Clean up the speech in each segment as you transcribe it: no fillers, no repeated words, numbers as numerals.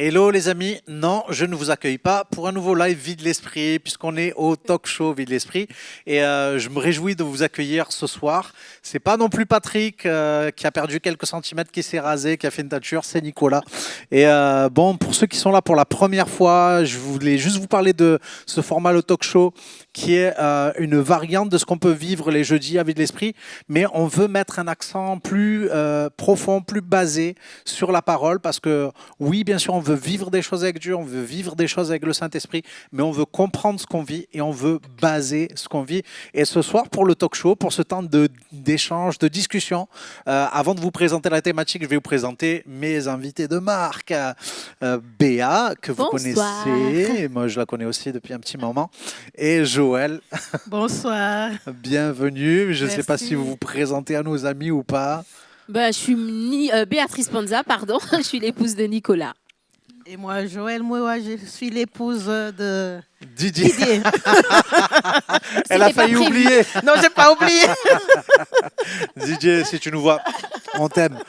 Hello les amis, non, je ne vous accueille pas pour un nouveau live Vide l'Esprit, puisqu'on est au talk show Vide l'Esprit. Et je me réjouis de vous accueillir ce soir. C'est pas non plus Patrick qui a perdu quelques centimètres, qui s'est rasé, qui a fait une teinture, c'est Nicolas. Et bon, pour ceux qui sont là pour la première fois, je voulais juste vous parler de ce format le talk show, qui est une variante de ce qu'on peut vivre les jeudis à Vide l'Esprit, mais on veut mettre un accent plus profond, plus basé sur la parole, parce que oui, bien sûr, on veut vivre des choses avec Dieu, on veut vivre des choses avec le Saint-Esprit, mais on veut comprendre ce qu'on vit et on veut baser ce qu'on vit. Et ce soir, pour le talk show, pour ce temps d'échange, de discussion, avant de vous présenter la thématique, je vais vous présenter mes invités de marque. Béa, que vous Bonsoir. connaissez, moi je la connais aussi depuis un petit moment, et Joël. Bonsoir. Bienvenue. Je ne sais pas Merci. si vous vous présentez à nos amis ou pas. Je suis Béatrice Panza, pardon. Je suis l'épouse de Nicolas. Et moi, Joël Mouewa, je suis l'épouse de Didier. Didier. Elle a C'était pas failli prévu. oublier. Non, j'ai pas oublié. Didier, si tu nous vois, on t'aime.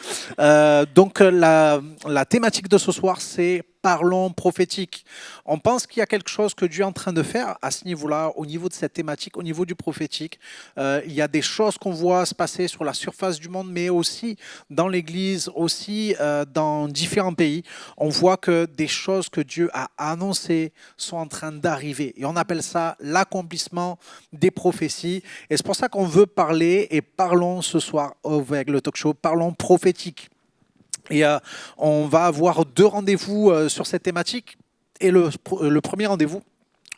Donc la thématique de ce soir, c'est parlons prophétique. On pense qu'il y a quelque chose que Dieu est en train de faire à ce niveau-là, au niveau de cette thématique, au niveau du prophétique. Il y a des choses qu'on voit se passer sur la surface du monde, mais aussi dans l'Église, aussi dans différents pays. On voit que des choses que Dieu a annoncées sont en train d'arriver. Et on appelle ça l'accomplissement des prophéties. Et c'est pour ça qu'on veut parler, et parlons ce soir avec le talk show, parlons prophétique. Et on va avoir deux rendez-vous sur cette thématique. Et le premier rendez-vous,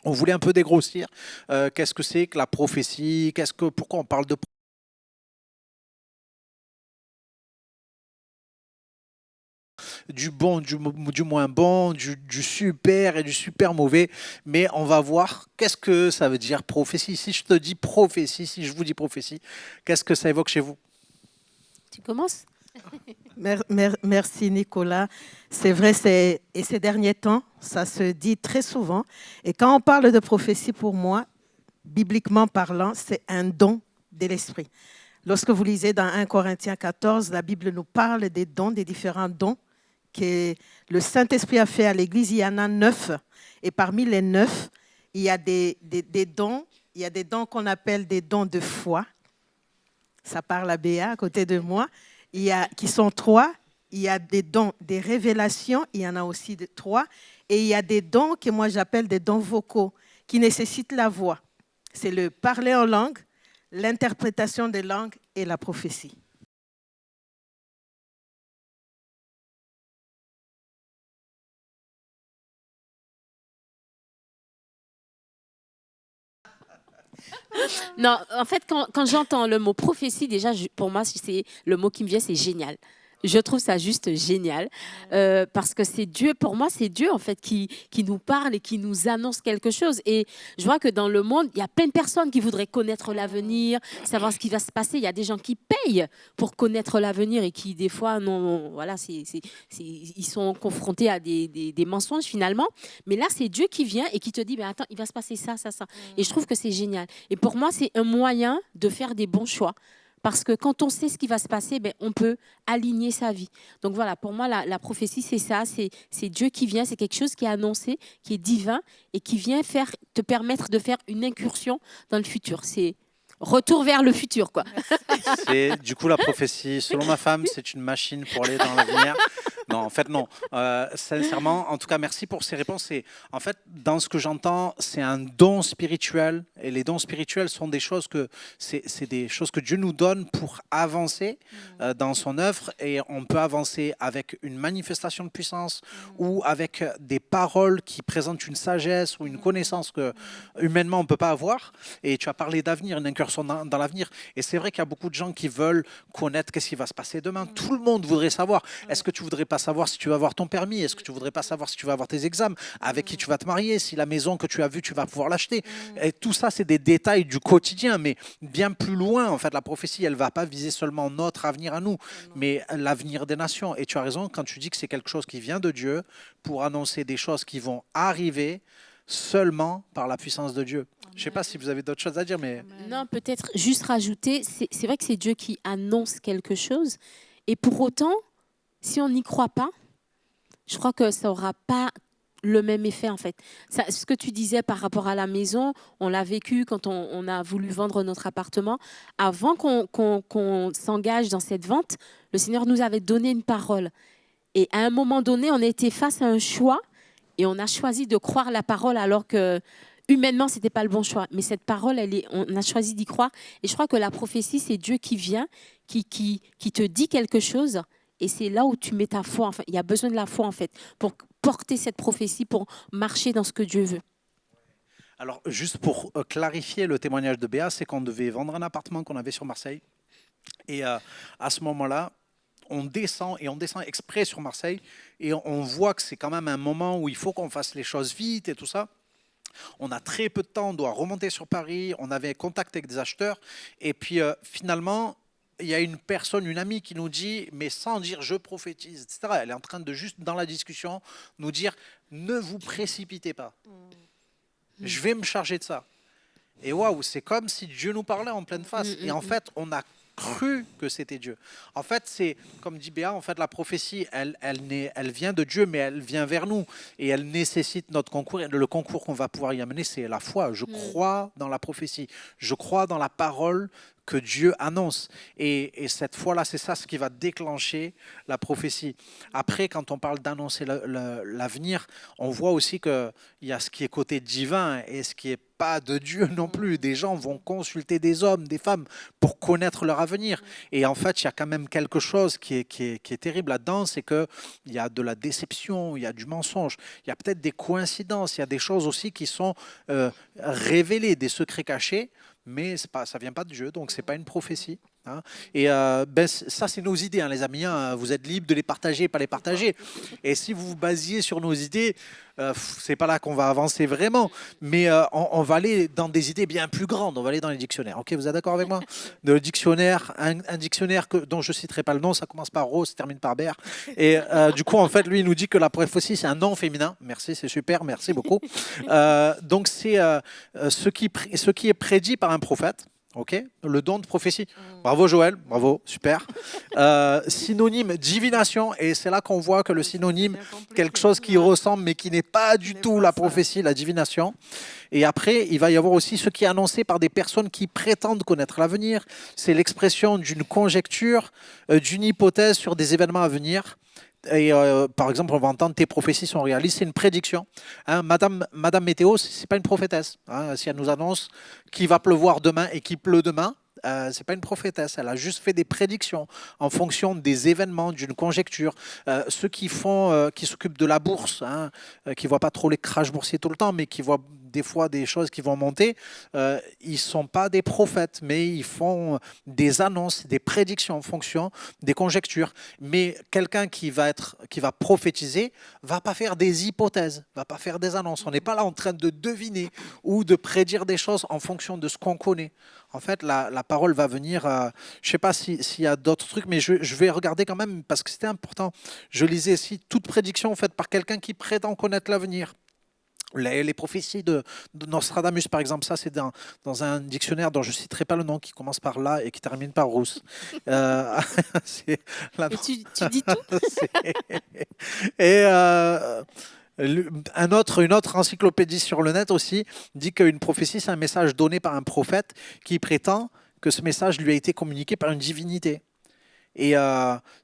on voulait un peu dégrossir. Qu'est-ce que c'est que la prophétie? Pourquoi on parle de du bon, du moins bon, du super et du super mauvais, mais on va voir qu'est-ce que ça veut dire prophétie. Si je te dis prophétie, si je vous dis prophétie, qu'est-ce que ça évoque chez vous? Tu commences? Merci Nicolas. C'est vrai, et ces derniers temps, ça se dit très souvent. Et quand on parle de prophétie, pour moi, bibliquement parlant, c'est un don de l'esprit. Lorsque vous lisez dans 1 Corinthiens 14, la Bible nous parle des dons, des différents dons que le Saint-Esprit a fait à l'Église. Il y en a 9. Et parmi les 9, il y a des dons. Il y a des dons qu'on appelle des dons de foi. Ça parle à Béa à côté de moi. Il y a qui sont 3. Il y a des dons, des révélations. Il y en a aussi 3. Et il y a des dons que moi j'appelle des dons vocaux qui nécessitent la voix. C'est le parler en langue, l'interprétation des langues et la prophétie. Non, en fait, quand j'entends le mot prophétie, déjà, pour moi, c'est le mot qui me vient, c'est génial. Je trouve ça juste génial parce que c'est Dieu, pour moi, c'est Dieu en fait qui nous parle et qui nous annonce quelque chose. Et je vois que dans le monde, il y a plein de personnes qui voudraient connaître l'avenir, savoir ce qui va se passer. Il y a des gens qui payent pour connaître l'avenir et qui, des fois, non, voilà, ils sont confrontés à des mensonges finalement. Mais là, c'est Dieu qui vient et qui te dit, ben, attends, il va se passer ça, ça, ça. Et je trouve que c'est génial. Et pour moi, c'est un moyen de faire des bons choix. Parce que quand on sait ce qui va se passer, ben, on peut aligner sa vie. Donc voilà, pour moi, la prophétie, c'est ça. C'est Dieu qui vient, c'est quelque chose qui est annoncé, qui est divin et qui vient te permettre de faire une incursion dans le futur. C'est retour vers le futur, quoi. C'est du coup la prophétie. Selon ma femme, c'est une machine pour aller dans l'avenir. Non, en fait, non. Sincèrement, en tout cas, merci pour ces réponses. Et en fait, dans ce que j'entends, c'est un don spirituel. Et les dons spirituels sont des choses c'est des choses que Dieu nous donne pour avancer dans son œuvre. Et on peut avancer avec une manifestation de puissance ou avec des paroles qui présentent une sagesse ou une connaissance que humainement on ne peut pas avoir. Et tu as parlé d'avenir, une incursion dans l'avenir. Et c'est vrai qu'il y a beaucoup de gens qui veulent connaître qu'est-ce qui va se passer demain. Tout le monde voudrait savoir. Est-ce que tu voudrais pas savoir si tu vas avoir ton permis? Est-ce que tu voudrais pas savoir si tu vas avoir tes examens? Avec qui tu vas te marier? Si la maison que tu as vue, tu vas pouvoir l'acheter? Et tout ça, c'est des détails du quotidien, mais bien plus loin. En fait, la prophétie, elle va pas viser seulement notre avenir à nous, mais l'avenir des nations. Et tu as raison quand tu dis que c'est quelque chose qui vient de Dieu pour annoncer des choses qui vont arriver seulement par la puissance de Dieu. Je ne sais pas si vous avez d'autres choses à dire, mais... Non, peut-être juste rajouter, c'est vrai que c'est Dieu qui annonce quelque chose. Et pour autant, si on n'y croit pas, je crois que ça n'aura pas le même effet en fait. Ce que tu disais par rapport à la maison, on l'a vécu quand on a voulu vendre notre appartement. Avant qu'on s'engage dans cette vente, le Seigneur nous avait donné une parole. Et à un moment donné, on était face à un choix et on a choisi de croire la parole alors que humainement, ce n'était pas le bon choix. Mais cette parole, on a choisi d'y croire. Et je crois que la prophétie, c'est Dieu qui vient, qui te dit quelque chose. Et c'est là où tu mets ta foi. Enfin, il y a besoin de la foi, en fait, pour porter cette prophétie, pour marcher dans ce que Dieu veut. Alors, juste pour clarifier le témoignage de Béa, c'est qu'on devait vendre un appartement qu'on avait sur Marseille. Et à ce moment-là, on descend exprès sur Marseille et on voit que c'est quand même un moment où il faut qu'on fasse les choses vite et tout ça. On a très peu de temps, on doit remonter sur Paris, on avait contact avec des acheteurs et puis finalement, il y a une personne, une amie qui nous dit, mais sans dire je prophétise, etc. Elle est en train de juste dans la discussion nous dire ne vous précipitez pas. Je vais me charger de ça. Et waouh, c'est comme si Dieu nous parlait en pleine face. Et en fait, on a cru que c'était Dieu. En fait, c'est, comme dit Béa, en fait, la prophétie, elle vient de Dieu, mais elle vient vers nous. Et elle nécessite notre concours. Et le concours qu'on va pouvoir y amener, c'est la foi. Je crois dans la prophétie. Je crois dans la parole que Dieu annonce. Et cette fois-là, c'est ça ce qui va déclencher la prophétie. Après, quand on parle d'annoncer l'avenir, on voit aussi qu'il y a ce qui est côté divin et ce qui est pas de Dieu non plus. Des gens vont consulter des hommes, des femmes pour connaître leur avenir. Et en fait, il y a quand même quelque chose qui est terrible là-dedans, c'est qu'il y a de la déception, il y a du mensonge, il y a peut-être des coïncidences, il y a des choses aussi qui sont révélées, des secrets cachés, mais ça ne vient pas de Dieu, donc ce n'est pas une prophétie. Hein. Et ça, c'est nos idées, hein, les amis. Hein. Vous êtes libres de les partager, pas les partager. Et si vous vous basiez sur nos idées, c'est pas là qu'on va avancer vraiment. Mais on va aller dans des idées bien plus grandes. On va aller dans les dictionnaires. Ok, vous êtes d'accord avec moi? Le dictionnaire, un dictionnaire dont je citerai pas le nom, ça commence par Rose, ça termine par Ber. Et du coup, en fait, lui, il nous dit que la prophétie, c'est un nom féminin. Merci, c'est super, merci beaucoup. Donc, c'est ce qui est prédit par un prophète. Ok, le don de prophétie. Bravo Joël, bravo, super. Synonyme divination, et c'est là qu'on voit que le synonyme, quelque chose qui ressemble mais qui n'est pas du tout la prophétie, la divination. Et après, il va y avoir aussi ce qui est annoncé par des personnes qui prétendent connaître l'avenir. C'est l'expression d'une conjecture, d'une hypothèse sur des événements à venir. Et par exemple, on va entendre tes prophéties sont réalistes, c'est une prédiction. Hein, Madame Météo, c'est pas une prophétesse. Hein, si elle nous annonce qu'il va pleuvoir demain et qu'il pleut demain, c'est pas une prophétesse. Elle a juste fait des prédictions en fonction des événements, d'une conjecture. Ceux qui s'occupent de la bourse, hein, qui voient pas trop les crashs boursiers tout le temps, mais qui voient des fois des choses qui vont monter, ils sont pas des prophètes, mais ils font des annonces, des prédictions en fonction des conjectures. Mais quelqu'un qui va prophétiser va pas faire des hypothèses, va pas faire des annonces. On n'est pas là en train de deviner ou de prédire des choses en fonction de ce qu'on connaît. En fait, la parole va venir. Je ne sais pas s'il y a d'autres trucs, mais je vais regarder quand même parce que c'était important. Je lisais ici toute prédiction faite par quelqu'un qui prétend connaître l'avenir. Les prophéties de Nostradamus, par exemple, ça c'est dans un dictionnaire dont je ne citerai pas le nom, qui commence par là et qui termine par Rousse. Et tu dis tout. Et une autre encyclopédie sur le net aussi dit qu'une prophétie, c'est un message donné par un prophète qui prétend que ce message lui a été communiqué par une divinité. Et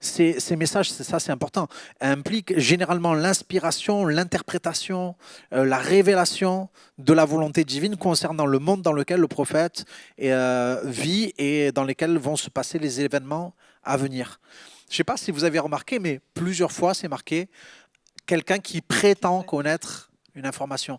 ces messages, c'est important, impliquent généralement l'inspiration, l'interprétation, la révélation de la volonté divine concernant le monde dans lequel le prophète vit et dans lequel vont se passer les événements à venir. Je ne sais pas si vous avez remarqué, mais plusieurs fois, c'est marqué quelqu'un qui prétend connaître une information.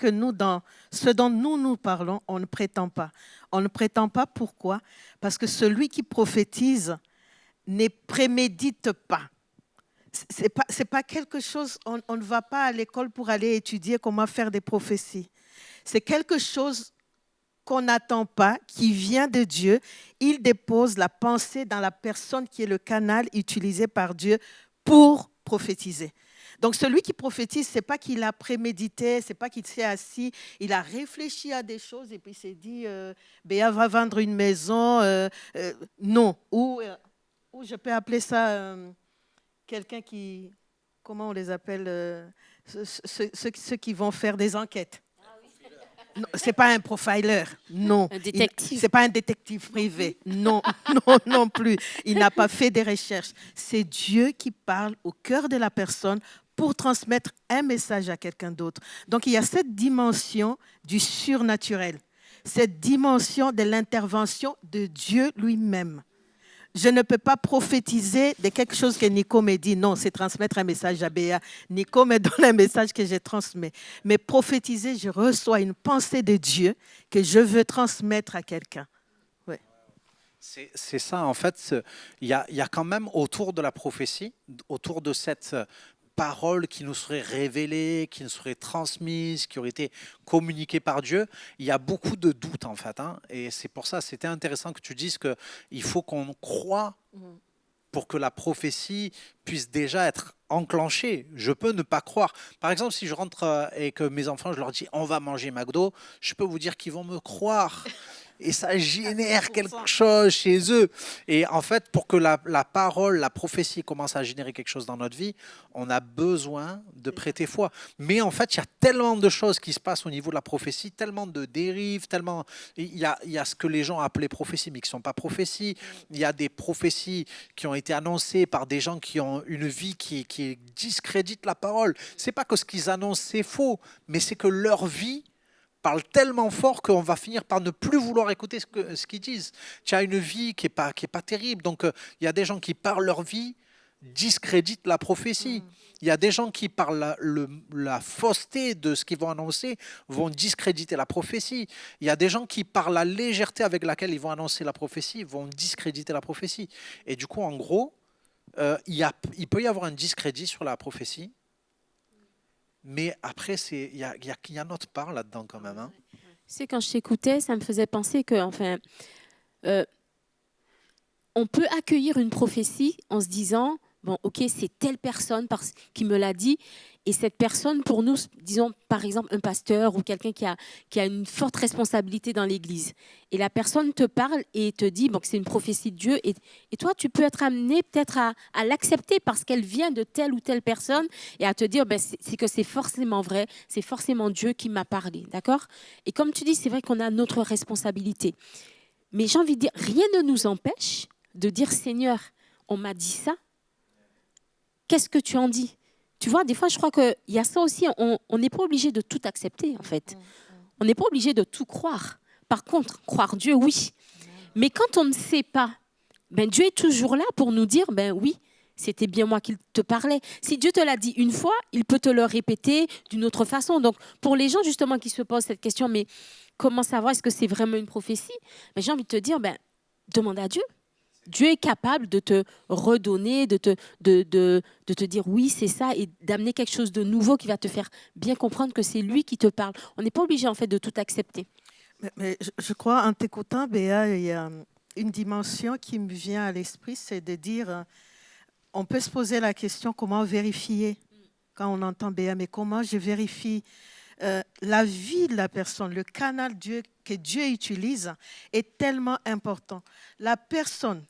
Que nous, dans ce dont nous parlons, on ne prétend pas. On ne prétend pas, pourquoi? Parce que celui qui prophétise ne prémédite pas. C'est pas quelque chose, on ne va pas à l'école pour aller étudier comment faire des prophéties. C'est quelque chose qu'on n'attend pas, qui vient de Dieu. Il dépose la pensée dans la personne qui est le canal utilisé par Dieu pour prophétiser. Donc, celui qui prophétise, ce n'est pas qu'il a prémédité, ce n'est pas qu'il s'est assis, il a réfléchi à des choses et puis il s'est dit, Béa va vendre une maison. Non. Ou je peux appeler ça quelqu'un qui, comment on les appelle, ceux qui vont faire des enquêtes. Ce n'est pas un profiler, non. Un détective. Ce n'est pas un détective privé, non, non, non plus. Il n'a pas fait des recherches. C'est Dieu qui parle au cœur de la personne pour transmettre un message à quelqu'un d'autre. Donc, il y a cette dimension du surnaturel, cette dimension de l'intervention de Dieu lui-même. Je ne peux pas prophétiser de quelque chose que Nico me dit. Non, c'est transmettre un message à Béa. Nico me donne un message que je transmets. Mais prophétiser, je reçois une pensée de Dieu que je veux transmettre à quelqu'un. Ouais. C'est ça, en fait, il y a quand même autour de la prophétie, autour de cette parole qui nous serait révélée, qui nous serait transmise, qui aurait été communiquée par Dieu, il y a beaucoup de doutes en fait. Et c'est pour ça, c'était intéressant que tu dises qu'il faut qu'on croie pour que la prophétie puisse déjà être enclenchée. Je peux ne pas croire. Par exemple, si je rentre et que mes enfants, je leur dis on va manger McDo, je peux vous dire qu'ils vont me croire. Et ça génère quelque chose chez eux. Et en fait, pour que la parole, la prophétie commence à générer quelque chose dans notre vie, on a besoin de prêter foi. Mais en fait, il y a tellement de choses qui se passent au niveau de la prophétie, tellement de dérives, tellement... Il y a ce que les gens appelaient prophéties, mais qui ne sont pas prophéties. Il y a des prophéties qui ont été annoncées par des gens qui ont une vie qui discrédite la parole. Ce n'est pas que ce qu'ils annoncent, c'est faux, mais c'est que leur vie parle tellement fort qu'on va finir par ne plus vouloir écouter ce qu'ils disent. Tu as une vie qui est pas terrible. Donc, il y a des gens qui, par leur vie, discréditent la prophétie. Il y a des gens qui, par la fausseté de ce qu'ils vont annoncer, vont discréditer la prophétie. Il y a des gens qui, par la légèreté avec laquelle ils vont annoncer la prophétie, vont discréditer la prophétie. Et du coup, en gros, il peut y avoir un discrédit sur la prophétie. Mais après, il y a notre part là-dedans quand même. Tu sais, quand je t'écoutais, ça me faisait penser que, enfin, on peut accueillir une prophétie en se disant, bon, ok, c'est telle personne qui me l'a dit, et cette personne, pour nous, disons par exemple un pasteur ou quelqu'un qui a une forte responsabilité dans l'Église, et la personne te parle et te dit bon, que c'est une prophétie de Dieu, et toi, tu peux être amené peut-être à l'accepter parce qu'elle vient de telle ou telle personne, et à te dire ben, c'est que c'est forcément vrai, c'est forcément Dieu qui m'a parlé, d'accord? Et comme tu dis, c'est vrai qu'on a notre responsabilité. Mais j'ai envie de dire, rien ne nous empêche de dire Seigneur, on m'a dit ça, qu'est-ce que tu en dis? Tu vois, des fois, je crois qu'il y a ça aussi, on n'est pas obligé de tout accepter, en fait. On n'est pas obligé de tout croire. Par contre, croire Dieu, oui. Mais quand on ne sait pas, ben Dieu est toujours là pour nous dire, ben oui, c'était bien moi qui te parlais. Si Dieu te l'a dit une fois, il peut te le répéter d'une autre façon. Donc, pour les gens, justement, qui se posent cette question, mais comment savoir, est-ce que c'est vraiment une prophétie? Ben, j'ai envie de te dire, ben, demande à Dieu. Dieu est capable de te redonner, de te dire oui, c'est ça, et d'amener quelque chose de nouveau qui va te faire bien comprendre que c'est lui qui te parle. On n'est pas obligé en fait de tout accepter. Mais je crois, en t'écoutant, Béa, il y a une dimension qui me vient à l'esprit, c'est de dire, on peut se poser la question comment vérifier quand on entend Béa, mais comment je vérifie la vie de la personne, le canal que Dieu utilise est tellement important. La personne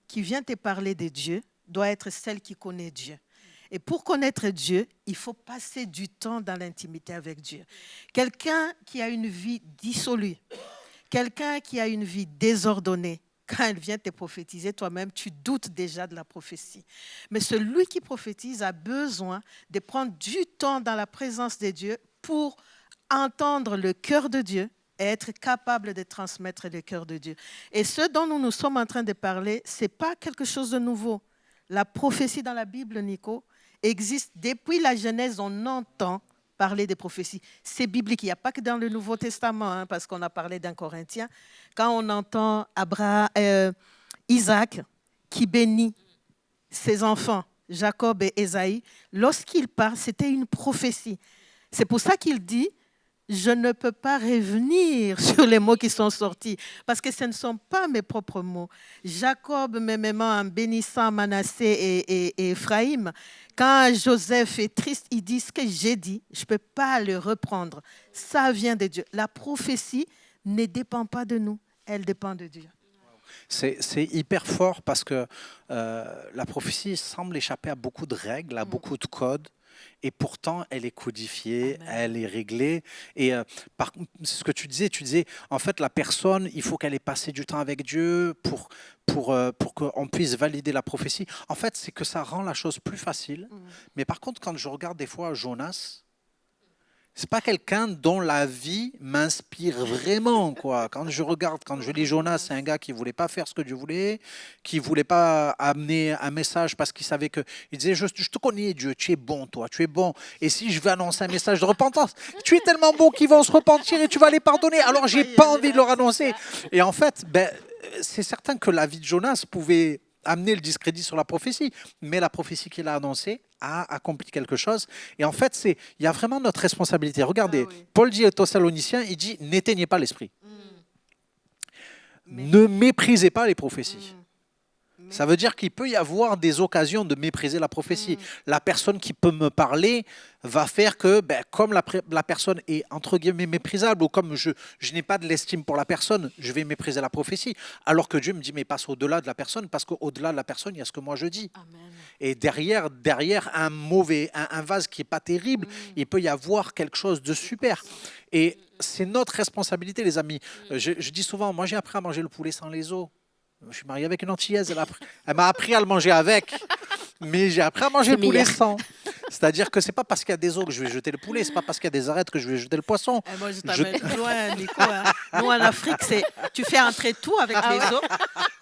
qui vient te parler de Dieu doit être celle qui connaît Dieu. Et pour connaître Dieu, il faut passer du temps dans l'intimité avec Dieu. Quelqu'un qui a une vie dissolue, quelqu'un qui a une vie désordonnée, quand elle vient te prophétiser, toi-même, tu doutes déjà de la prophétie. Mais celui qui prophétise a besoin de prendre du temps dans la présence de Dieu pour entendre le cœur de Dieu et être capable de transmettre le cœur de Dieu. Et ce dont nous sommes en train de parler, ce n'est pas quelque chose de nouveau. La prophétie dans la Bible, Nico, existe depuis la Genèse, on entend parler des prophéties. C'est biblique, il n'y a pas que dans le Nouveau Testament, parce qu'on a parlé d'un Corinthien. Quand on entend Isaac qui bénit ses enfants, Jacob et Ésaïe, lorsqu'il part, c'était une prophétie. C'est pour ça qu'il dit, je ne peux pas revenir sur les mots qui sont sortis parce que ce ne sont pas mes propres mots. Jacob, même en bénissant Manassé et Ephraïm, quand Joseph est triste, il dit ce que j'ai dit, je ne peux pas le reprendre. Ça vient de Dieu. La prophétie ne dépend pas de nous, elle dépend de Dieu. C'est hyper fort parce que la prophétie semble échapper à beaucoup de règles, à beaucoup de codes. Et pourtant, elle est codifiée, Amen. elle est réglée. Et c'est ce que tu disais, en fait, la personne, il faut qu'elle ait passé du temps avec Dieu pour qu'on puisse valider la prophétie. En fait, c'est que ça rend la chose plus facile. Mais par contre, quand je regarde des fois Jonas, c'est pas quelqu'un dont la vie m'inspire vraiment, quoi. Quand je lis Jonas, c'est un gars qui voulait pas faire ce que Dieu voulait, qui voulait pas amener un message parce qu'il savait que il disait je te connais Dieu, tu es bon toi, tu es bon. Et si je vais annoncer un message de repentance, tu es tellement bon qu'ils vont se repentir et tu vas les pardonner. Alors j'ai pas envie de leur annoncer. Et en fait, c'est certain que la vie de Jonas pouvait amener le discrédit sur la prophétie, mais la prophétie qu'il a annoncée a accompli quelque chose. Et en fait, il y a vraiment notre responsabilité. Regardez, Paul dit aux Thessaloniciens, il dit, n'éteignez pas l'esprit. Ne méprisez pas les prophéties. Ça veut dire qu'il peut y avoir des occasions de mépriser la prophétie. La personne qui peut me parler va faire que, comme la personne est entre guillemets méprisable, ou comme je n'ai pas de l'estime pour la personne, je vais mépriser la prophétie. Alors que Dieu me dit, mais passe au-delà de la personne, parce qu'au-delà de la personne, il y a ce que moi je dis. Amen. Et derrière un vase qui n'est pas terrible, il peut y avoir quelque chose de super. Et c'est notre responsabilité, les amis. Je dis souvent, moi j'ai appris à manger le poulet sans les os. Je suis marié avec une Antillaise, elle m'a appris à le manger avec, mais j'ai appris à manger le poulet sans. C'est-à-dire que c'est pas parce qu'il y a des os que je vais jeter le poulet, c'est pas parce qu'il y a des arêtes que je vais jeter le poisson. Et moi, je t'amène loin, Nico. Hein. Nous, en Afrique, tu fais entrer tout avec les os,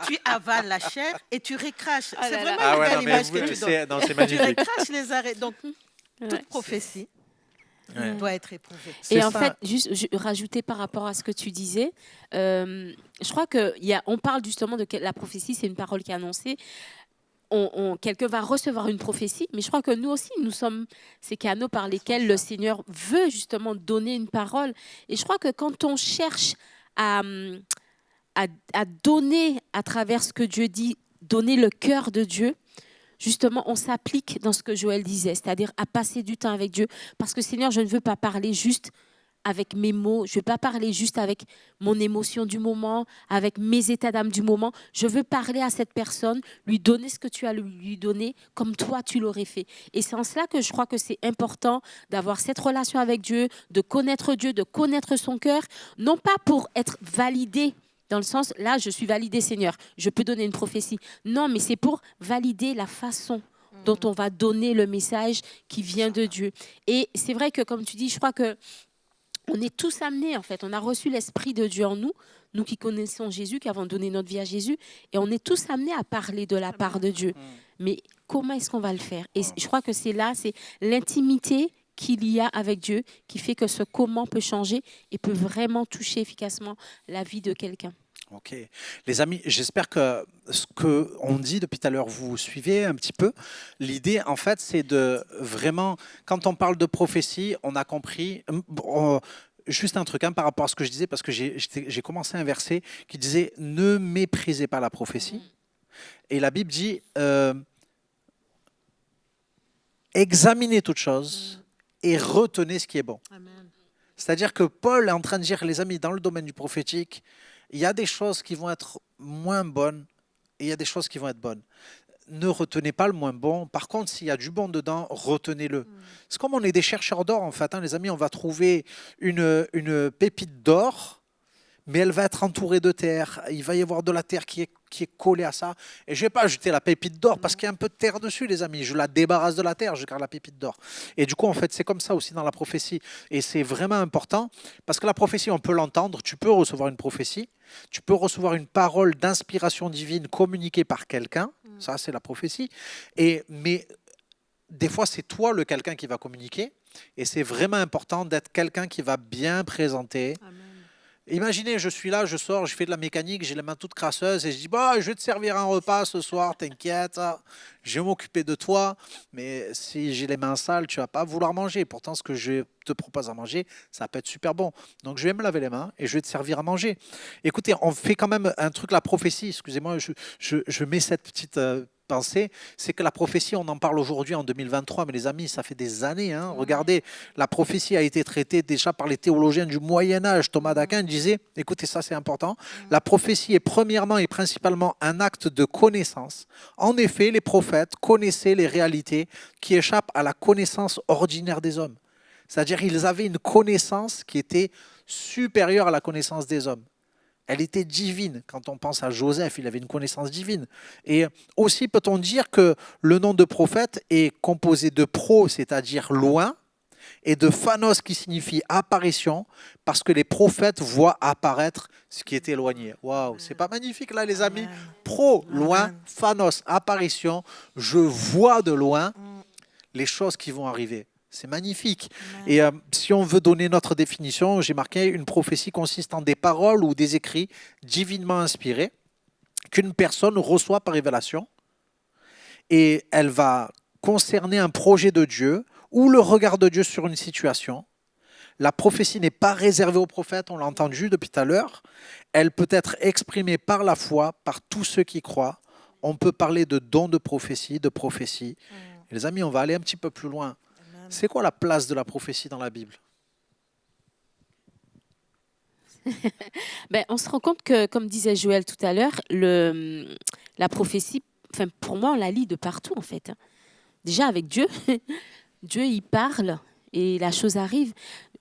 tu avales la chair et tu recraches. C'est vraiment une belle image que tu donnes. C'est magnifique. Tu recraches les arêtes. Donc, toute prophétie doit être éprouvée. Et en fait, juste rajouter par rapport à ce que tu disais, je crois qu'on parle justement de la prophétie, c'est une parole qui est annoncée. Quelqu'un va recevoir une prophétie, mais je crois que nous aussi, nous sommes ces canaux par lesquels le Seigneur veut justement donner une parole. Et je crois que quand on cherche à donner à travers ce que Dieu dit, donner le cœur de Dieu, justement, on s'applique dans ce que Joël disait, c'est-à-dire à passer du temps avec Dieu. Parce que Seigneur, je ne veux pas parler juste avec mes mots, je ne veux pas parler juste avec mon émotion du moment, avec mes états d'âme du moment. Je veux parler à cette personne, lui donner ce que tu as lui donné, comme toi tu l'aurais fait. Et c'est en cela que je crois que c'est important d'avoir cette relation avec Dieu, de connaître son cœur, non pas pour être validé, dans le sens, là, je suis validé, Seigneur, je peux donner une prophétie. Non, mais c'est pour valider la façon dont on va donner le message qui vient de Dieu. Et c'est vrai que, comme tu dis, je crois que on est tous amenés, en fait. On a reçu l'Esprit de Dieu en nous, nous qui connaissons Jésus, qui avons donné notre vie à Jésus, et on est tous amenés à parler de la part de Dieu. Mais comment est-ce qu'on va le faire? Et je crois que c'est l'intimité qu'il y a avec Dieu qui fait que ce comment peut changer et peut vraiment toucher efficacement la vie de quelqu'un. Ok. Les amis, j'espère que ce qu'on dit depuis tout à l'heure, vous suivez un petit peu. L'idée, en fait, c'est de vraiment, quand on parle de prophétie, on a compris... Juste un truc par rapport à ce que je disais, parce que j'ai commencé un verset qui disait « Ne méprisez pas la prophétie ». Et la Bible dit « Examinez toutes choses et retenez ce qui est bon ». C'est-à-dire que Paul est en train de dire, les amis, dans le domaine du prophétique, il y a des choses qui vont être moins bonnes et il y a des choses qui vont être bonnes. Ne retenez pas le moins bon. Par contre, s'il y a du bon dedans, retenez-le. C'est comme on est des chercheurs d'or, en fait. Les amis, on va trouver une pépite d'or, mais elle va être entourée de terre. Il va y avoir de la terre qui est collée à ça. Et je ne vais pas jeter la pépite d'or parce qu'il y a un peu de terre dessus, les amis. Je la débarrasse de la terre, je garde la pépite d'or. Et du coup, en fait, c'est comme ça aussi dans la prophétie. Et c'est vraiment important parce que la prophétie, on peut l'entendre. Tu peux recevoir une prophétie. Tu peux recevoir une parole d'inspiration divine communiquée par quelqu'un. Ça, c'est la prophétie. Mais des fois, c'est toi le quelqu'un qui va communiquer. Et c'est vraiment important d'être quelqu'un qui va bien présenter. Amen. Imaginez, je suis là, je sors, je fais de la mécanique, j'ai les mains toutes crasseuses et je dis, bah, je vais te servir un repas ce soir, t'inquiète, je vais m'occuper de toi. Mais si j'ai les mains sales, tu vas pas vouloir manger. Pourtant, ce que je te propose à manger, ça peut être super bon. Donc, je vais me laver les mains et je vais te servir à manger. Écoutez, on fait quand même un truc, la prophétie, excusez-moi, je mets cette petite pensée, c'est que la prophétie, on en parle aujourd'hui en 2023, mais les amis, ça fait des années. Hein. Regardez, la prophétie a été traitée déjà par les théologiens du Moyen-Âge. Thomas d'Aquin disait, écoutez, ça c'est important, la prophétie est premièrement et principalement un acte de connaissance. En effet, les prophètes connaissaient les réalités qui échappent à la connaissance ordinaire des hommes. C'est-à-dire qu'ils avaient une connaissance qui était supérieure à la connaissance des hommes. Elle était divine. Quand on pense à Joseph, il avait une connaissance divine. Et aussi, peut-on dire que le nom de prophète est composé de pro, c'est-à-dire loin, et de phanos, qui signifie apparition, parce que les prophètes voient apparaître ce qui est éloigné. Waouh, c'est pas magnifique là, les amis? Pro, loin, phanos, apparition. Je vois de loin les choses qui vont arriver. C'est magnifique. Et si on veut donner notre définition, j'ai marqué une prophétie consiste en des paroles ou des écrits divinement inspirés qu'une personne reçoit par révélation et elle va concerner un projet de Dieu ou le regard de Dieu sur une situation. La prophétie n'est pas réservée aux prophètes, on l'a entendu depuis tout à l'heure. Elle peut être exprimée par la foi, par tous ceux qui croient. On peut parler de dons de prophétie, de prophétie. Et les amis, on va aller un petit peu plus loin. C'est quoi la place de la prophétie dans la Bible? On se rend compte que, comme disait Joël tout à l'heure, la prophétie, pour moi, on la lit de partout, en fait. Déjà, avec Dieu, Dieu, il parle et la chose arrive.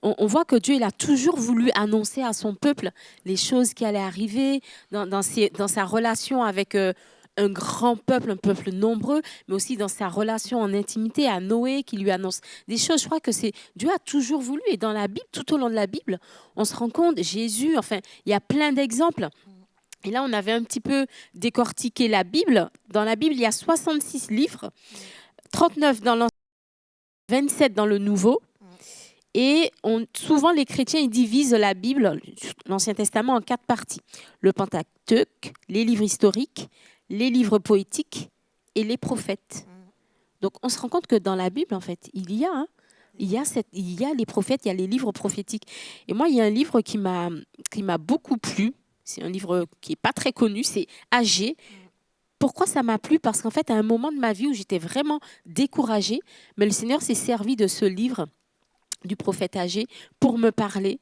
On voit que Dieu, il a toujours voulu annoncer à son peuple les choses qui allaient arriver dans sa relation avec un grand peuple, un peuple nombreux, mais aussi dans sa relation en intimité à Noé, qui lui annonce des choses. Je crois que Dieu a toujours voulu. Et dans la Bible, tout au long de la Bible, on se rend compte, Jésus, il y a plein d'exemples. Et là, on avait un petit peu décortiqué la Bible. Dans la Bible, il y a 66 livres, 39 dans l'Ancien, 27 dans le Nouveau. Et souvent, les chrétiens, ils divisent la Bible, l'Ancien Testament, en 4 parties. Le Pentateuque, les livres historiques, les livres poétiques et les prophètes. Donc, on se rend compte que dans la Bible, en fait, il y a les prophètes, il y a les livres prophétiques. Et moi, il y a un livre qui m'a beaucoup plu. C'est un livre qui n'est pas très connu, c'est Agé. Pourquoi ça m'a plu? Parce qu'en fait, à un moment de ma vie où j'étais vraiment découragée, mais le Seigneur s'est servi de ce livre du prophète Agé pour me parler.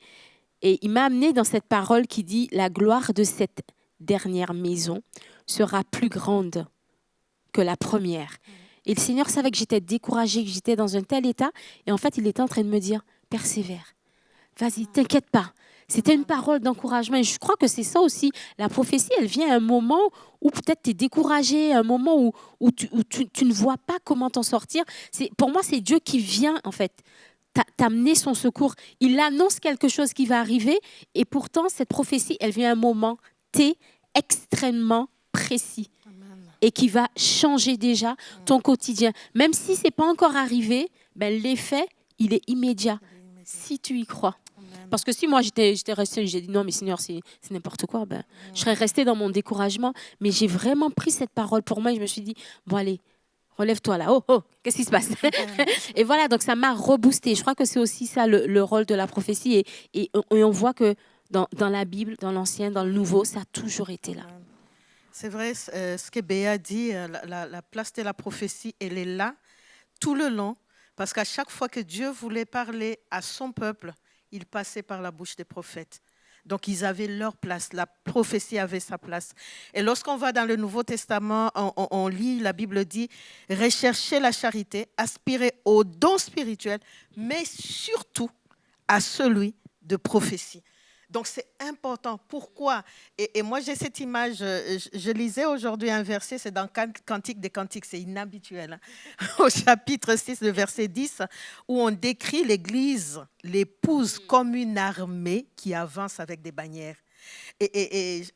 Et il m'a amené dans cette parole qui dit « La gloire de cette dernière maison sera plus grande que la première. » Et le Seigneur savait que j'étais découragée, que j'étais dans un tel état. Et en fait, il était en train de me dire « Persévère, vas-y, t'inquiète pas. » C'était une parole d'encouragement. Et je crois que c'est ça aussi. La prophétie, elle vient à un moment où peut-être tu es découragé, un moment où tu ne vois pas comment t'en sortir. Pour moi, c'est Dieu qui vient, en fait, t'amener son secours. Il annonce quelque chose qui va arriver. Et pourtant, cette prophétie, elle vient à un moment extrêmement précis. Et qui va changer déjà ton quotidien. Même si ce n'est pas encore arrivé, l'effet, il est immédiat. Si tu y crois. Parce que si moi, j'étais restée, j'ai dit non, mais Seigneur, c'est n'importe quoi, je serais restée dans mon découragement. Mais j'ai vraiment pris cette parole pour moi et je me suis dit, bon allez, relève-toi là. Oh, qu'est-ce qui se passe? Et voilà, donc ça m'a reboosté. Je crois que c'est aussi ça le rôle de la prophétie. Et on voit que dans la Bible, dans l'Ancien, dans le Nouveau, ça a toujours été là. C'est vrai, ce que Béa dit, la place de la prophétie, elle est là tout le long. Parce qu'à chaque fois que Dieu voulait parler à son peuple, il passait par la bouche des prophètes. Donc, ils avaient leur place. La prophétie avait sa place. Et lorsqu'on va dans le Nouveau Testament, on lit, la Bible dit, recherchez la charité, aspirez aux dons spirituels, mais surtout à celui de prophétie. Donc, c'est important. Pourquoi? Et moi, j'ai cette image, je lisais aujourd'hui un verset, c'est dans Cantique des Cantiques, c'est inhabituel, hein, au chapitre 6, le verset 10, où on décrit l'Église, l'épouse, comme une armée qui avance avec des bannières. Et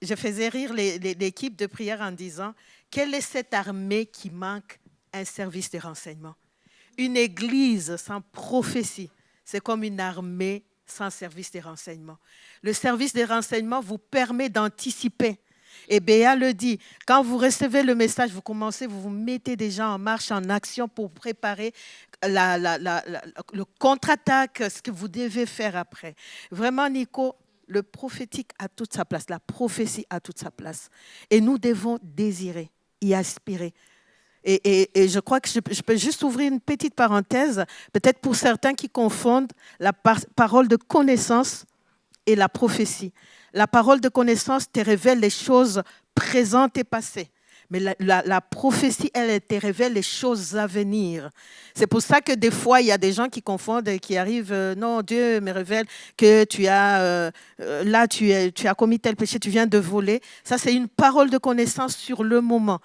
je faisais rire l'équipe de prière en disant, quelle est cette armée qui manque un service de renseignement? Une Église sans prophétie, c'est comme une armée sans service des renseignements. Le service des renseignements vous permet d'anticiper. Et Béa le dit, quand vous recevez le message, vous commencez, vous vous mettez déjà en marche, en action pour préparer le contre-attaque, ce que vous devez faire après. Vraiment, Nico, le prophétique a toute sa place, la prophétie a toute sa place. Et nous devons désirer, y aspirer. Et je crois que je peux juste ouvrir une petite parenthèse, peut-être pour certains qui confondent la parole de connaissance et la prophétie. La parole de connaissance te révèle les choses présentes et passées. Mais la prophétie, elle te révèle les choses à venir. C'est pour ça que des fois, il y a des gens qui confondent et qui arrivent, non, Dieu me révèle que tu as commis tel péché, tu viens de voler. Ça, c'est une parole de connaissance sur le moment.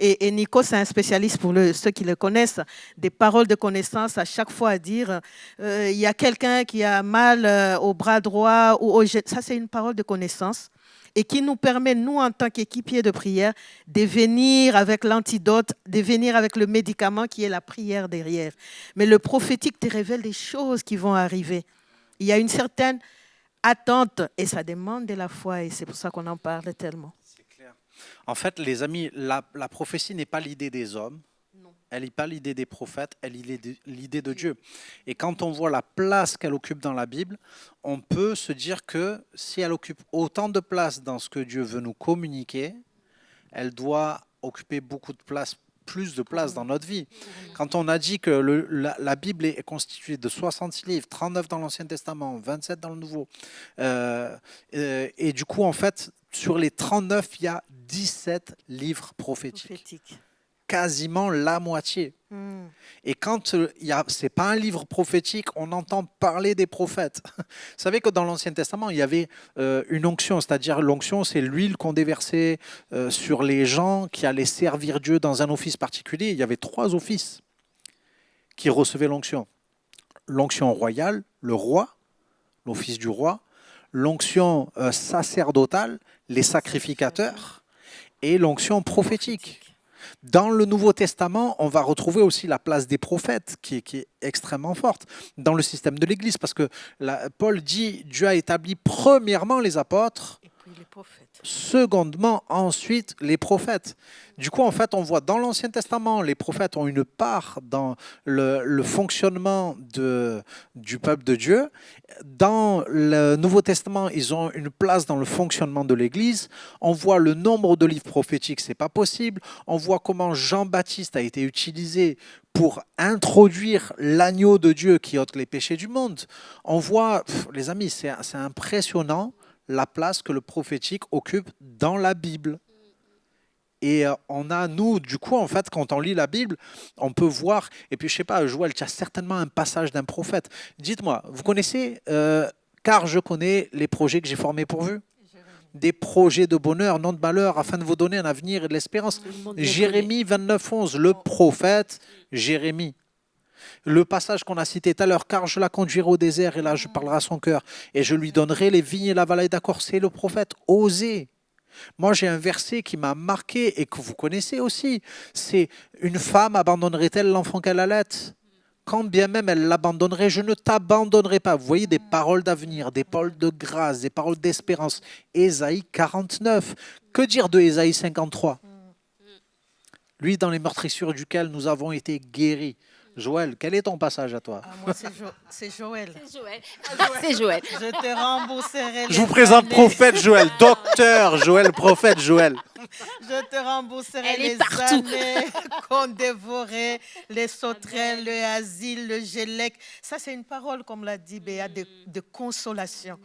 Et Nico, c'est un spécialiste pour ceux qui le connaissent, des paroles de connaissance à chaque fois à dire il y a quelqu'un qui a mal au bras droit ou au genou. Ça, c'est une parole de connaissance et qui nous permet, nous, en tant qu'équipiers de prière, de venir avec l'antidote, de venir avec le médicament qui est la prière derrière. Mais le prophétique te révèle des choses qui vont arriver. Il y a une certaine attente et ça demande de la foi et c'est pour ça qu'on en parle tellement. En fait, les amis, la prophétie n'est pas l'idée des hommes, non. Elle n'est pas l'idée des prophètes, elle est l'idée de Dieu. Et quand on voit la place qu'elle occupe dans la Bible, on peut se dire que si elle occupe autant de place dans ce que Dieu veut nous communiquer, elle doit occuper beaucoup de place, plus de place dans notre vie. Quand on a dit que la Bible est constituée de 66 livres, 39 dans l'Ancien Testament, 27 dans le Nouveau, et du coup, en fait, sur les 39, il y a 17 livres prophétiques. Quasiment la moitié. Et quand ce n'est pas un livre prophétique, on entend parler des prophètes. Vous savez que dans l'Ancien Testament, il y avait une onction, c'est-à-dire l'onction, c'est l'huile qu'on déversait sur les gens qui allaient servir Dieu dans un office particulier. Il y avait 3 offices qui recevaient l'onction. L'onction royale, le roi, l'office du roi, l'onction sacerdotale, les sacrificateurs, et l'onction prophétique. Dans le Nouveau Testament, on va retrouver aussi la place des prophètes qui est extrêmement forte dans le système de l'Église parce que Paul dit Dieu a établi premièrement les apôtres, et puis les prophètes. Secondement, ensuite les prophètes. Du coup, en fait, on voit dans l'Ancien Testament, les prophètes ont une part dans le fonctionnement du peuple de Dieu. Dans le Nouveau Testament, ils ont une place dans le fonctionnement de l'Église. On voit le nombre de livres prophétiques, c'est pas possible. On voit comment Jean-Baptiste a été utilisé pour introduire l'agneau de Dieu qui ôte les péchés du monde. On voit, les amis, c'est impressionnant la place que le prophétique occupe dans la Bible. Et on a, nous, du coup, en fait, quand on lit la Bible, on peut voir, et puis je sais pas, Joël, tu as certainement un passage d'un prophète. Dites-moi, vous connaissez, car je connais les projets que j'ai formés pour vous, des projets de bonheur, non de malheur, afin de vous donner un avenir et de l'espérance. Jérémie 29, 11, le prophète Jérémie. Le passage qu'on a cité tout à l'heure, car je la conduirai au désert, et là je parlerai à son cœur, et je lui donnerai les vignes et la vallée d'accord. C'est le prophète Osée. Moi, j'ai un verset qui m'a marqué et que vous connaissez aussi. C'est « Une femme abandonnerait-elle l'enfant qu'elle allait ? Quand bien même elle l'abandonnerait, je ne t'abandonnerai pas. » Vous voyez, des paroles d'avenir, des paroles de grâce, des paroles d'espérance. Ésaïe 49. Que dire de Ésaïe 53 ? Lui, dans les meurtrissures duquel nous avons été guéris. Joël, quel est ton passage à toi ? Moi, c'est Joël. C'est Joël. Je te rembourserai. Je vous présente prophète Joël, docteur Joël, prophète Joël. Je te rembourserai les années qu'on dévorait, les sauterelles, le asile, le gélec. Ça, c'est une parole, comme l'a dit Béa, de consolation.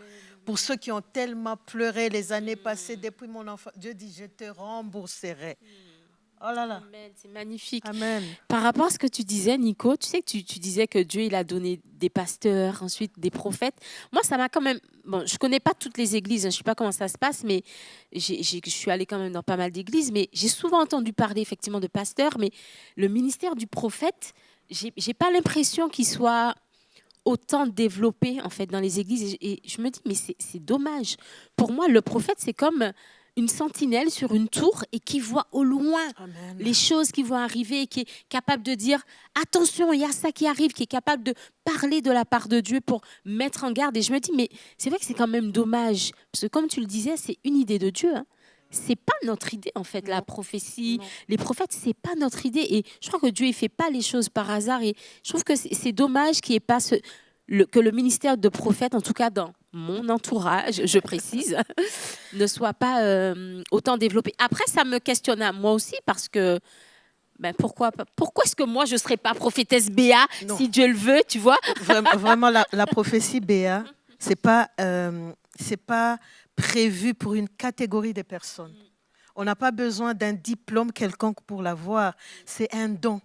Pour ceux qui ont tellement pleuré les années passées depuis mon enfance, Dieu dit, je te rembourserai. Oh là là. Amen, c'est magnifique. Amen. Par rapport à ce que tu disais, Nico, tu sais que tu disais que Dieu il a donné des pasteurs, ensuite des prophètes. Moi, ça m'a quand même... Bon, je ne connais pas toutes les églises, je ne sais pas comment ça se passe, mais je suis allée quand même dans pas mal d'églises, mais j'ai souvent entendu parler effectivement de pasteurs, mais le ministère du prophète, je n'ai pas l'impression qu'il soit autant développé en fait, dans les églises. Et je me dis, mais c'est dommage. Pour moi, le prophète, c'est comme... une sentinelle sur une tour et qui voit au loin Amen. les choses qui vont arriver et qui est capable de dire attention, il y a ça qui arrive, qui est capable de parler de la part de Dieu pour mettre en garde. Et je me dis, mais c'est vrai que c'est quand même dommage, parce que comme tu le disais, c'est une idée de Dieu. Hein. C'est pas notre idée en fait, la prophétie, les prophètes, c'est pas notre idée. Et je crois que Dieu il fait pas les choses par hasard. Et je trouve que c'est dommage qu'il n'y ait pas que le ministère de prophète, en tout cas dans mon entourage, je précise, ne soit pas autant développé. Après, ça me questionne à moi aussi parce que pourquoi est-ce que moi je ne serais pas prophétesse Béa si Dieu le veut, tu vois? Vraiment, la prophétie Béa, c'est pas prévu pour une catégorie de personnes. On n'a pas besoin d'un diplôme quelconque pour l'avoir. C'est un don.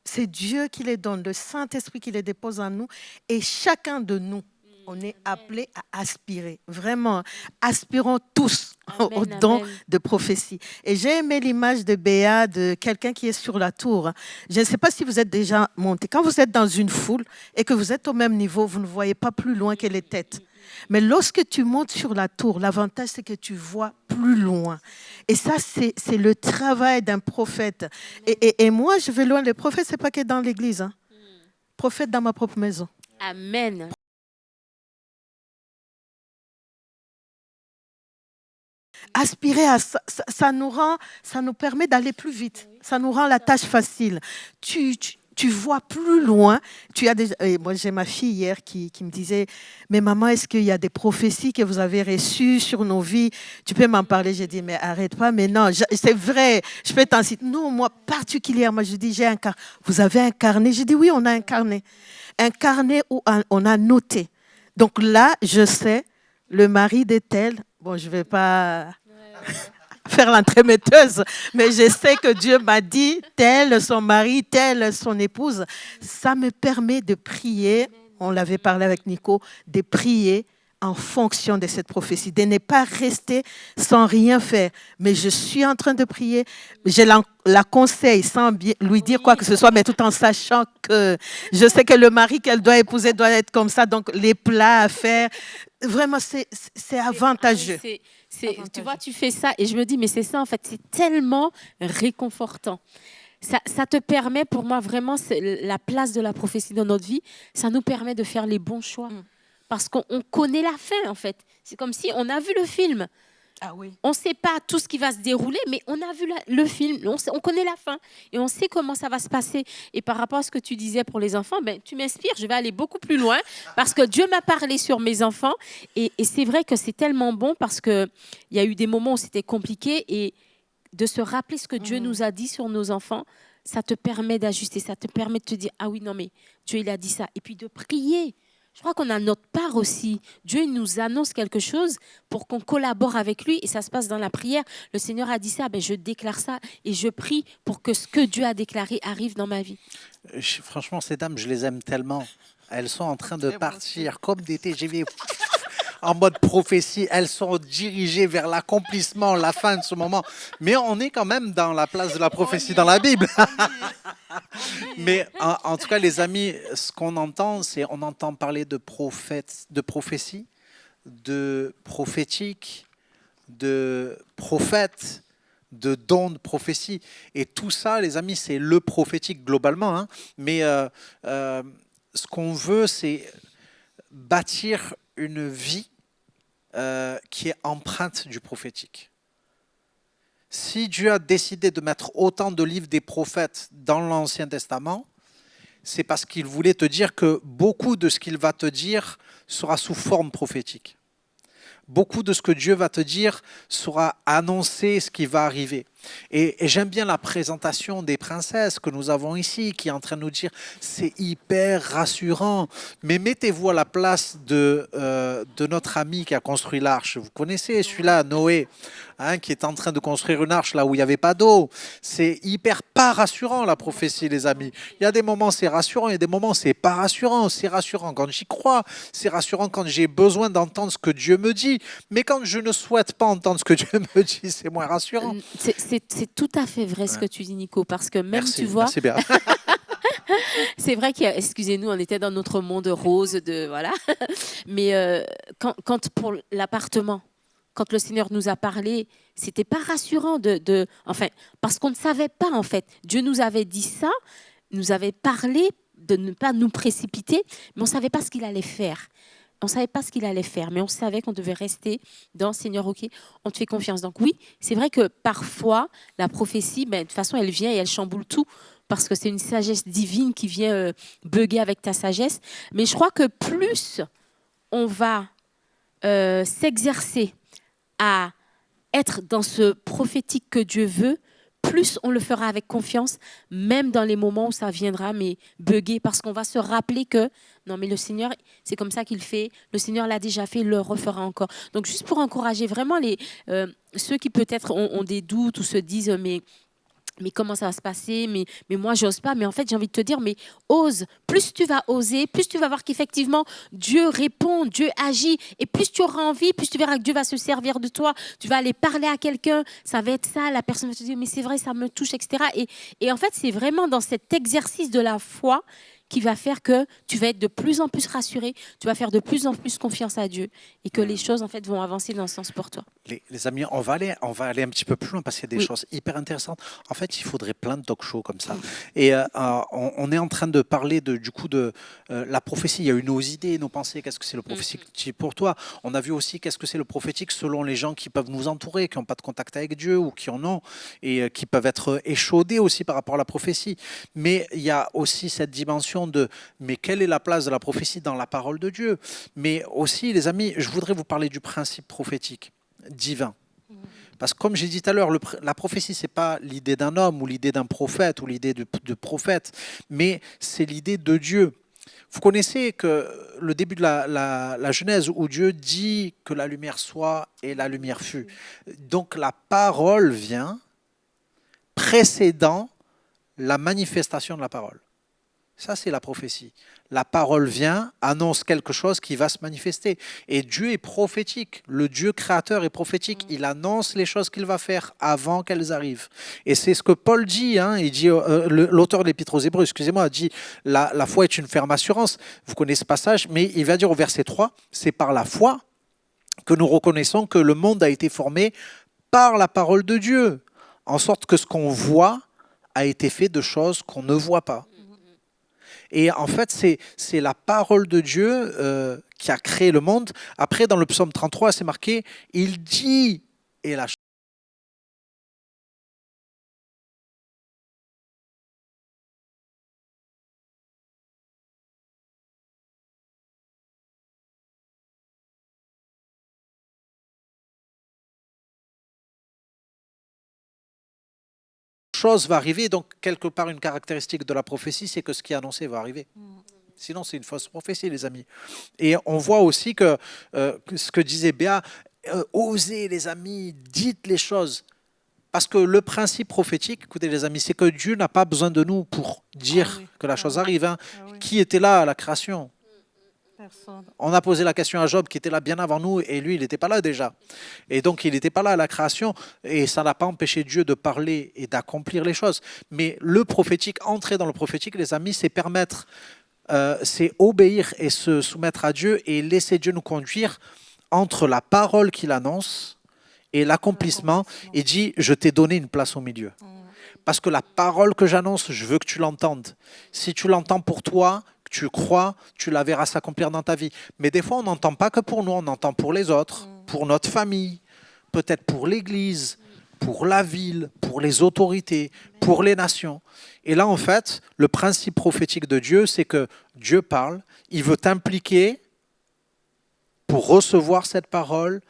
C'est Dieu qui les donne, le Saint-Esprit qui les dépose en nous. Et chacun de nous, on est appelé à aspirer. Vraiment, aspirons tous au don de prophétie. Et j'ai aimé l'image de Béa, de quelqu'un qui est sur la tour. Je ne sais pas si vous êtes déjà monté. Quand vous êtes dans une foule et que vous êtes au même niveau, vous ne voyez pas plus loin que les têtes. Mais lorsque tu montes sur la tour, l'avantage, c'est que tu vois plus loin. Et ça, c'est le travail d'un prophète. Et moi, je vais loin. Le prophète, ce n'est pas que dans l'église. Hein. Prophète dans ma propre maison. Amen. Aspirer à ça, ça nous permet d'aller plus vite. Ça nous rend la tâche facile. Tu vois plus loin. Moi, j'ai ma fille hier qui me disait, mais maman, est-ce qu'il y a des prophéties que vous avez reçues sur nos vies? Tu peux m'en parler? J'ai dit, mais arrête pas. Mais non, c'est vrai. Je peux t'en citer. Non, moi particulièrement, je dis, j'ai un carnet. Vous avez un carnet? J'ai dit, oui, on a un carnet. Un carnet où on a noté. Donc là, je sais, le mari de tel, bon, je ne vais pas faire l'entremetteuse, mais je sais que Dieu m'a dit, tel son mari, telle son épouse. Ça me permet de prier, on l'avait parlé avec Nico, de prier en fonction de cette prophétie, de ne pas rester sans rien faire. Mais je suis en train de prier, je la conseille sans lui dire quoi que ce soit, mais tout en sachant que je sais que le mari qu'elle doit épouser doit être comme ça, donc les plats à faire, vraiment, c'est avantageux. Tu vois, tu fais ça et je me dis, mais c'est ça en fait, c'est tellement réconfortant. Ça te permet, pour moi, vraiment, la place de la prophétie dans notre vie, ça nous permet de faire les bons choix. Parce qu'on connaît la fin, en fait. C'est comme si on a vu le film. Ah oui. On ne sait pas tout ce qui va se dérouler, mais on a vu le film, on connaît la fin et on sait comment ça va se passer. Et par rapport à ce que tu disais pour les enfants, tu m'inspires, je vais aller beaucoup plus loin parce que Dieu m'a parlé sur mes enfants. Et c'est vrai que c'est tellement bon parce qu'il y a eu des moments où c'était compliqué et de se rappeler ce que Dieu nous a dit sur nos enfants, ça te permet d'ajuster, ça te permet de te dire, ah oui, non mais Dieu il a dit ça. Et puis de prier. Je crois qu'on a notre part aussi. Dieu nous annonce quelque chose pour qu'on collabore avec lui et ça se passe dans la prière. Le Seigneur a dit ça, je déclare ça et je prie pour que ce que Dieu a déclaré arrive dans ma vie. Franchement, ces dames, je les aime tellement. Elles sont en train de partir comme des TGV en mode prophétie. Elles sont dirigées vers l'accomplissement, la fin de ce moment. Mais on est quand même dans la place de la prophétie dans la Bible. Mais en tout cas, les amis, ce qu'on entend, c'est on entend parler de prophète, de prophétie, de prophétique, de prophète, de don de prophétie. Et tout ça, les amis, c'est le prophétique globalement. Hein. Mais ce qu'on veut, c'est bâtir une vie qui est empreinte du prophétique. Si Dieu a décidé de mettre autant de livres des prophètes dans l'Ancien Testament, c'est parce qu'il voulait te dire que beaucoup de ce qu'il va te dire sera sous forme prophétique. Beaucoup de ce que Dieu va te dire sera annoncé ce qui va arriver. Et j'aime bien la présentation des princesses que nous avons ici, qui est en train de nous dire c'est hyper rassurant. Mais mettez-vous à la place de notre ami qui a construit l'arche. Vous connaissez celui-là, Noé, hein, qui est en train de construire une arche là où il n'y avait pas d'eau. C'est hyper pas rassurant la prophétie, les amis. Il y a des moments c'est rassurant, il y a des moments c'est pas rassurant. C'est rassurant quand j'y crois, c'est rassurant quand j'ai besoin d'entendre ce que Dieu me dit. Mais quand je ne souhaite pas entendre ce que Dieu me dit, c'est moins rassurant. C'est tout à fait vrai ce que tu dis, Nico, parce que même, merci, tu vois, merci bien. c'est vrai excusez-nous, on était dans notre monde rose, voilà. Mais quand pour l'appartement, quand le Seigneur nous a parlé, c'était pas rassurant enfin, parce qu'on ne savait pas en fait. Dieu nous avait dit ça, nous avait parlé de ne pas nous précipiter, mais on ne savait pas ce qu'il allait faire. On ne savait pas ce qu'il allait faire, mais on savait qu'on devait rester dans Seigneur, ok, on te fait confiance. Donc oui, c'est vrai que parfois, la prophétie, de toute façon, elle vient et elle chamboule tout, parce que c'est une sagesse divine qui vient bugger avec ta sagesse. Mais je crois que plus on va s'exercer à être dans ce prophétique que Dieu veut, plus on le fera avec confiance, même dans les moments où ça viendra, mais bugger, parce qu'on va se rappeler que non, mais le Seigneur, c'est comme ça qu'il fait, le Seigneur l'a déjà fait, il le refera encore. Donc, juste pour encourager vraiment ceux qui peut-être ont des doutes ou se disent, mais comment ça va se passer, mais moi, j'ose pas. Mais en fait, j'ai envie de te dire, mais ose. Plus tu vas oser, plus tu vas voir qu'effectivement, Dieu répond, Dieu agit. Et plus tu auras envie, plus tu verras que Dieu va se servir de toi. Tu vas aller parler à quelqu'un, ça va être ça. La personne va te dire, mais c'est vrai, ça me touche, etc. Et en fait, c'est vraiment dans cet exercice de la foi qui va faire que tu vas être de plus en plus rassuré, tu vas faire de plus en plus confiance à Dieu et que les choses en fait vont avancer dans ce sens pour toi. Les amis, on va aller un petit peu plus loin parce qu'il y a des choses hyper intéressantes. En fait, il faudrait plein de talk shows comme ça. Et on est en train de parler du coup de la prophétie. Il y a eu nos idées, nos pensées. Qu'est-ce que c'est le prophétique pour toi? On a vu aussi qu'est-ce que c'est le prophétique selon les gens qui peuvent nous entourer, qui n'ont pas de contact avec Dieu ou qui en ont et qui peuvent être échaudés aussi par rapport à la prophétie. Mais il y a aussi cette dimension mais quelle est la place de la prophétie dans la parole de Dieu? Mais aussi, les amis, je voudrais vous parler du principe prophétique divin. Parce que comme j'ai dit tout à l'heure, la prophétie, ce n'est pas l'idée d'un homme ou l'idée d'un prophète ou l'idée de prophète, mais c'est l'idée de Dieu. Vous connaissez que le début de la Genèse où Dieu dit que la lumière soit et la lumière fut. Donc la parole vient précédant la manifestation de la parole. Ça, c'est la prophétie. La parole vient, annonce quelque chose qui va se manifester. Et Dieu est prophétique. Le Dieu créateur est prophétique. Il annonce les choses qu'il va faire avant qu'elles arrivent. Et c'est ce que Paul dit. Il dit, l'auteur de l'Épître aux Hébreux, excusez-moi, dit la foi est une ferme assurance. Vous connaissez ce passage, mais il va dire au verset 3, c'est par la foi que nous reconnaissons que le monde a été formé par la parole de Dieu. En sorte que ce qu'on voit a été fait de choses qu'on ne voit pas. Et en fait, c'est la parole de Dieu qui a créé le monde. Après, dans le psaume 33, c'est marqué, il dit, et la chose va arriver. Donc, quelque part, une caractéristique de la prophétie, c'est que ce qui est annoncé va arriver. Sinon, c'est une fausse prophétie, les amis. Et on voit aussi que ce que disait Béa, osez, les amis, dites les choses. Parce que le principe prophétique, écoutez, les amis, c'est que Dieu n'a pas besoin de nous pour dire que la chose arrive. Qui était là à la création? Personne. On a posé la question à Job qui était là bien avant nous et lui, il n'était pas là déjà. Et donc, il n'était pas là à la création et ça n'a pas empêché Dieu de parler et d'accomplir les choses. Mais le prophétique, entrer dans le prophétique, les amis, c'est permettre, c'est obéir et se soumettre à Dieu et laisser Dieu nous conduire entre la parole qu'il annonce et l'accomplissement. Il dit, je t'ai donné une place au milieu. Parce que la parole que j'annonce, je veux que tu l'entendes. Si tu l'entends pour toi, tu crois, tu la verras s'accomplir dans ta vie. Mais des fois, on n'entend pas que pour nous, on entend pour les autres, pour notre famille, peut-être pour l'Église, pour la ville, pour les autorités, pour les nations. Et là, en fait, le principe prophétique de Dieu, c'est que Dieu parle, il veut t'impliquer pour recevoir cette parole,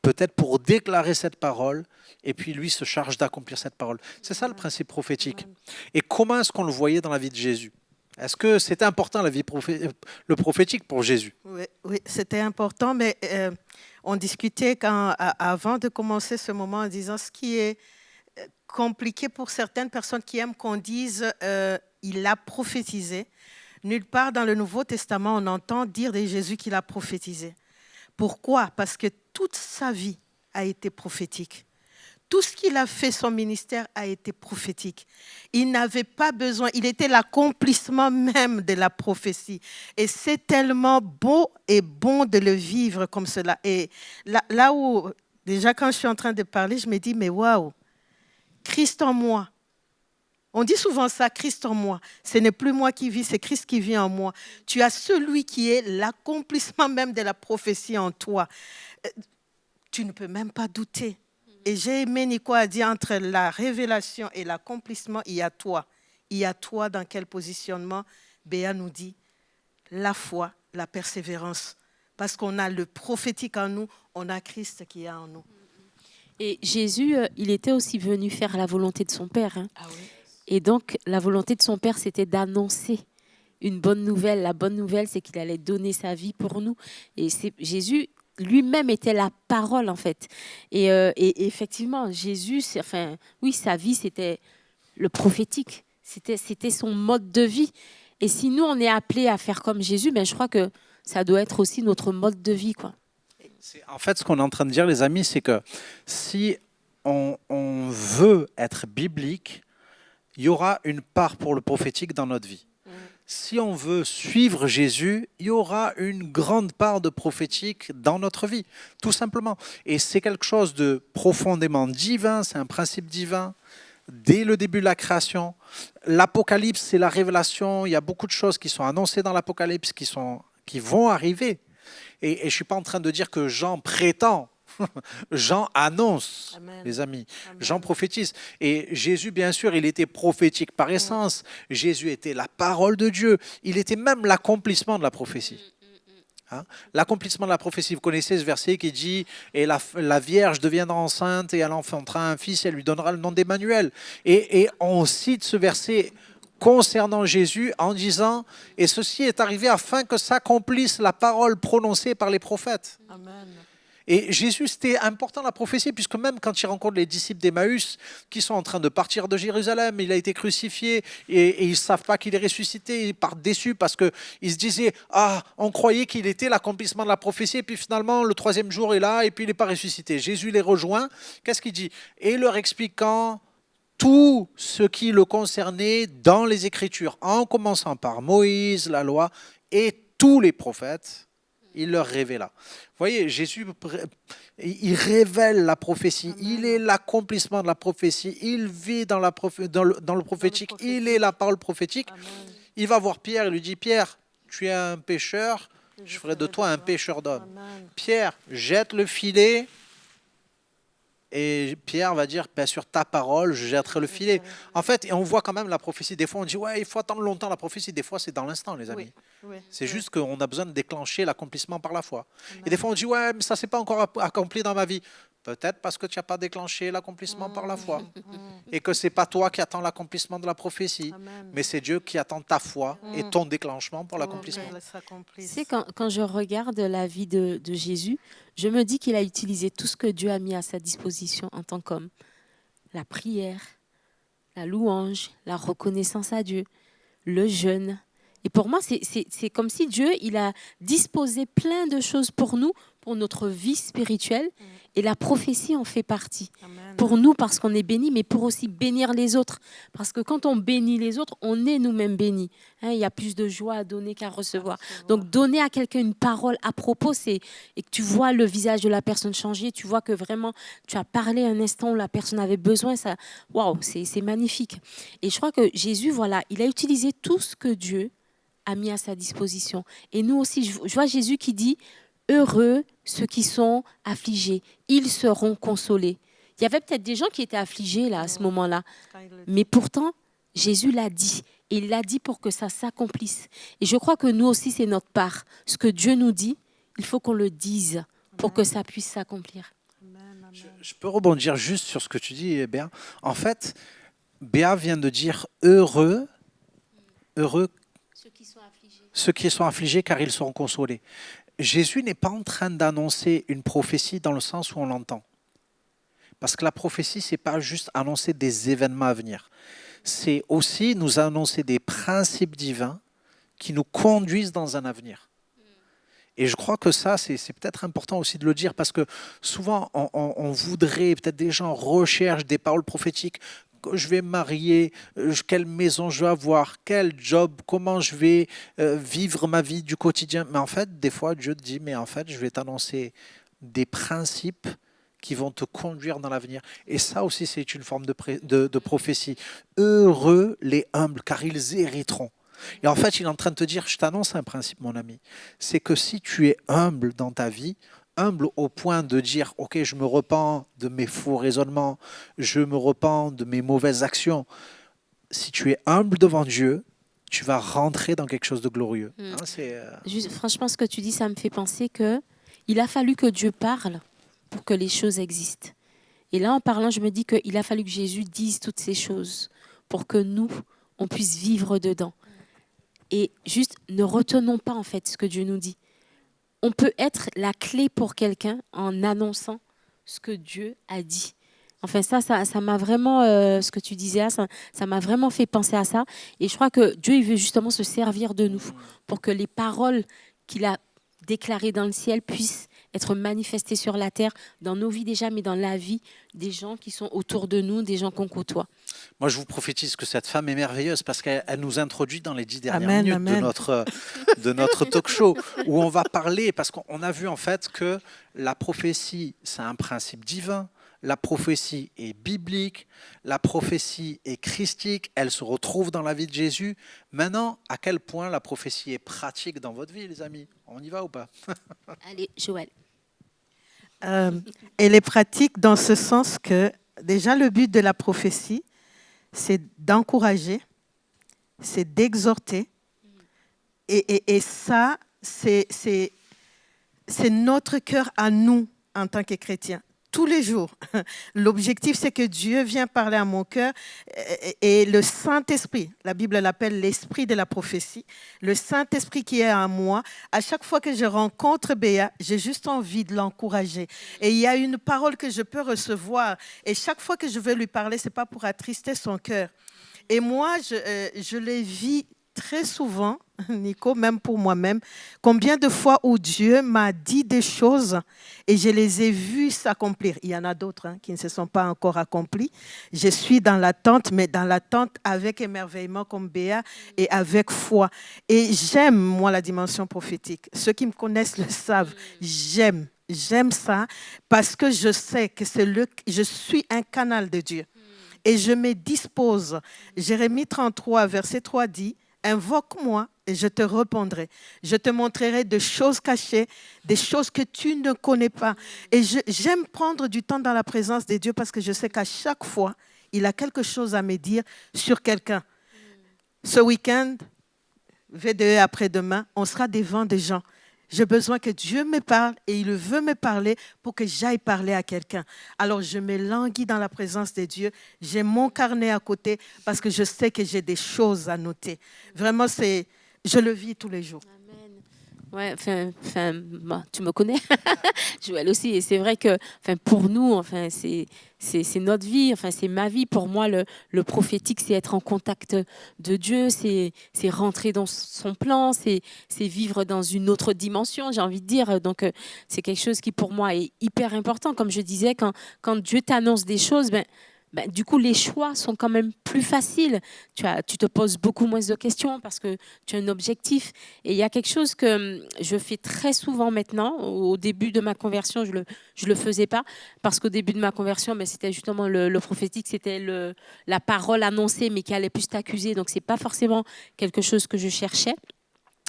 peut-être pour déclarer cette parole, et puis lui se charge d'accomplir cette parole. C'est ça le principe prophétique. Et comment est-ce qu'on le voyait dans la vie de Jésus? Est-ce que c'était important le prophétique pour Jésus? Oui, c'était important, mais on discutait avant de commencer ce moment en disant ce qui est compliqué pour certaines personnes qui aiment qu'on dise il a prophétisé. Nulle part dans le Nouveau Testament on entend dire de Jésus qu'il a prophétisé. Pourquoi? Parce que toute sa vie a été prophétique. Tout ce qu'il a fait, son ministère a été prophétique. Il n'avait pas besoin, il était l'accomplissement même de la prophétie. Et c'est tellement beau et bon de le vivre comme cela. Et là où Déjà, quand je suis en train de parler, je me dis, mais waouh, Christ en moi. On dit souvent ça, Christ en moi. Ce n'est plus moi qui vis, c'est Christ qui vit en moi. Tu as celui qui est l'accomplissement même de la prophétie en toi. Tu ne peux même pas douter. Et j'ai aimé Nico a dit, entre la révélation et l'accomplissement, il y a toi. Il y a toi dans quel positionnement? Béa nous dit, la foi, la persévérance. Parce qu'on a le prophétique en nous, on a Christ qui est en nous. Et Jésus, il était aussi venu faire la volonté de son Père. Hein. Ah oui. Et donc, la volonté de son Père, c'était d'annoncer une bonne nouvelle. La bonne nouvelle, c'est qu'il allait donner sa vie pour nous. Et Jésus lui-même était la parole, en fait. Et effectivement, Jésus, oui, sa vie, c'était le prophétique. C'était son mode de vie. Et si nous, on est appelés à faire comme Jésus, ben, je crois que ça doit être aussi notre mode de vie, quoi. En fait, ce qu'on est en train de dire, les amis, c'est que si on veut être biblique, il y aura une part pour le prophétique dans notre vie. Si on veut suivre Jésus, il y aura une grande part de prophétique dans notre vie, tout simplement. Et c'est quelque chose de profondément divin, c'est un principe divin. Dès le début de la création, l'Apocalypse, c'est la révélation. Il y a beaucoup de choses qui sont annoncées dans l'Apocalypse qui vont arriver. Et je ne suis pas en train de dire que Jean prétend. Jean annonce, Amen. Les amis. Amen. Jean prophétise. Et Jésus, bien sûr, il était prophétique par essence. Jésus était la parole de Dieu. Il était même l'accomplissement de la prophétie. Hein? L'accomplissement de la prophétie. Vous connaissez ce verset qui dit « Et la Vierge deviendra enceinte et elle enfantera un fils et elle lui donnera le nom d'Emmanuel. » Et on cite ce verset concernant Jésus en disant « Et ceci est arrivé afin que s'accomplisse la parole prononcée par les prophètes. » Amen. Et Jésus, c'était important la prophétie, puisque même quand il rencontre les disciples d'Emmaüs, qui sont en train de partir de Jérusalem, il a été crucifié, et ils ne savent pas qu'il est ressuscité, ils partent déçus parce qu'ils se disaient « Ah, on croyait qu'il était l'accomplissement de la prophétie, et puis finalement, le troisième jour est là, et puis il n'est pas ressuscité. » Jésus les rejoint, qu'est-ce qu'il dit? Et leur expliquant tout ce qui le concernait dans les Écritures, en commençant par Moïse, la loi, et tous les prophètes, il leur révéla. Vous voyez, Jésus, il révèle la prophétie. Amen. Il est l'accomplissement de la prophétie. Il vit dans le prophétique. Il est la parole prophétique. Amen. Il va voir Pierre et lui dit, Pierre, tu es un pécheur, je ferai de toi un pécheur d'hommes. Pierre, jette le filet. Et Pierre va dire, ben, sur ta parole, je jetterai le filet. En fait, et on voit quand même la prophétie. Des fois, on dit, ouais, il faut attendre longtemps la prophétie. Des fois, c'est dans l'instant, les amis. Oui. C'est juste qu'on a besoin de déclencher l'accomplissement par la foi. Et des fois, on dit, ouais, mais ça, c'est pas encore accompli dans ma vie. Peut-être parce que tu n'as pas déclenché l'accomplissement par la foi. Et que ce n'est pas toi qui attends l'accomplissement de la prophétie. Amen. Mais c'est Dieu qui attend ta foi et ton déclenchement pour l'accomplissement. Tu sais, quand je regarde la vie de Jésus, je me dis qu'il a utilisé tout ce que Dieu a mis à sa disposition en tant qu'homme. La prière, la louange, la reconnaissance à Dieu, le jeûne. Et pour moi, c'est comme si Dieu, il a disposé plein de choses pour nous, pour notre vie spirituelle. Et la prophétie en fait partie. Amen. Pour nous, parce qu'on est bénis, mais pour aussi bénir les autres. Parce que quand on bénit les autres, on est nous-mêmes bénis. Hein, il y a plus de joie à donner qu'à recevoir. Donc, donner à quelqu'un une parole à propos, et que tu vois le visage de la personne changer, tu vois que vraiment, tu as parlé un instant où la personne avait besoin. Waouh, c'est magnifique. Et je crois que Jésus, voilà, il a utilisé tout ce que Dieu a mis à sa disposition. Et nous aussi, je vois Jésus qui dit... Heureux ceux qui sont affligés, ils seront consolés. Il y avait peut-être des gens qui étaient affligés là, à ce moment-là. Mais pourtant, Jésus l'a dit. Et il l'a dit pour que ça s'accomplisse. Et je crois que nous aussi, c'est notre part. Ce que Dieu nous dit, il faut qu'on le dise pour que ça puisse s'accomplir. Je peux rebondir juste sur ce que tu dis, Béa. En fait, Béa vient de dire heureux ceux qui sont affligés car ils seront consolés. Jésus n'est pas en train d'annoncer une prophétie dans le sens où on l'entend. Parce que la prophétie, ce n'est pas juste annoncer des événements à venir. C'est aussi nous annoncer des principes divins qui nous conduisent dans un avenir. Et je crois que ça, c'est peut-être important aussi de le dire, parce que souvent, on voudrait, peut-être des gens recherchent des paroles prophétiques. Je vais me marier, quelle maison je vais avoir, quel job, comment je vais vivre ma vie du quotidien. Mais en fait, des fois, Dieu te dit, mais en fait, je vais t'annoncer des principes qui vont te conduire dans l'avenir. Et ça aussi, c'est une forme de prophétie. Heureux les humbles, car ils hériteront. Et en fait, il est en train de te dire, je t'annonce un principe, mon ami, c'est que si tu es humble dans ta vie, humble au point de dire, ok, je me repens de mes faux raisonnements, je me repens de mes mauvaises actions. Si tu es humble devant Dieu, tu vas rentrer dans quelque chose de glorieux. Hein, Franchement, ce que tu dis, ça me fait penser que il a fallu que Dieu parle pour que les choses existent. Et là, en parlant, je me dis qu'il a fallu que Jésus dise toutes ces choses pour que nous, on puisse vivre dedans. Et juste, ne retenons pas en fait ce que Dieu nous dit. On peut être la clé pour quelqu'un en annonçant ce que Dieu a dit. Enfin, ça m'a vraiment, ce que tu disais, ça m'a vraiment fait penser à ça. Et je crois que Dieu, il veut justement se servir de nous pour que les paroles qu'il a déclarées dans le ciel puissent être manifestées sur la terre, dans nos vies déjà, mais dans la vie des gens qui sont autour de nous, des gens qu'on côtoie. Moi, je vous prophétise que cette femme est merveilleuse parce qu'elle nous introduit dans les 10 dernières minutes de notre talk show où on va parler, parce qu'on a vu en fait que la prophétie, c'est un principe divin. La prophétie est biblique, la prophétie est christique, elle se retrouve dans la vie de Jésus. Maintenant, à quel point la prophétie est pratique dans votre vie, les amis? On y va ou pas? Allez, Joël. Elle est pratique dans ce sens que, déjà, le but de la prophétie, c'est d'encourager, c'est d'exhorter. Et ça, c'est notre cœur à nous, en tant que chrétiens. Tous les jours. L'objectif, c'est que Dieu vient parler à mon cœur et le Saint-Esprit, la Bible l'appelle l'esprit de la prophétie, le Saint-Esprit qui est en moi, à chaque fois que je rencontre Béa, j'ai juste envie de l'encourager. Et il y a une parole que je peux recevoir et chaque fois que je veux lui parler, ce n'est pas pour attrister son cœur. Et moi, je les vis très souvent, Nico, même pour moi-même, combien de fois où Dieu m'a dit des choses et je les ai vues s'accomplir. Il y en a d'autres qui ne se sont pas encore accomplies. Je suis dans l'attente, mais dans l'attente avec émerveillement comme Béa et avec foi. Et j'aime, moi, la dimension prophétique. Ceux qui me connaissent le savent. J'aime ça parce que je sais que je suis un canal de Dieu. Et je me dispose. Jérémie 33, verset 3 dit, invoque-moi et je te répondrai. Je te montrerai des choses cachées, des choses que tu ne connais pas. Et j'aime prendre du temps dans la présence de Dieu parce que je sais qu'à chaque fois, il a quelque chose à me dire sur quelqu'un. Ce week-end, V2 après-demain, on sera devant des gens. J'ai besoin que Dieu me parle et il veut me parler pour que j'aille parler à quelqu'un. Alors, je me languis dans la présence de Dieu. J'ai mon carnet à côté parce que je sais que j'ai des choses à noter. Vraiment, je le vis tous les jours. Ouais, tu me connais, Joël aussi, et c'est vrai que, pour nous, c'est notre vie, c'est ma vie. Pour moi, le prophétique, c'est être en contact de Dieu, c'est rentrer dans son plan, c'est vivre dans une autre dimension, j'ai envie de dire. Donc, c'est quelque chose qui, pour moi, est hyper important. Comme je disais, quand Dieu t'annonce des choses, du coup, les choix sont quand même plus faciles. Tu te poses beaucoup moins de questions parce que tu as un objectif. Et il y a quelque chose que je fais très souvent maintenant. Au début de ma conversion, je le faisais pas parce qu'au début de ma conversion, c'était justement le prophétique, c'était la parole annoncée, mais qui allait plus t'accuser. Donc, c'est pas forcément quelque chose que je cherchais.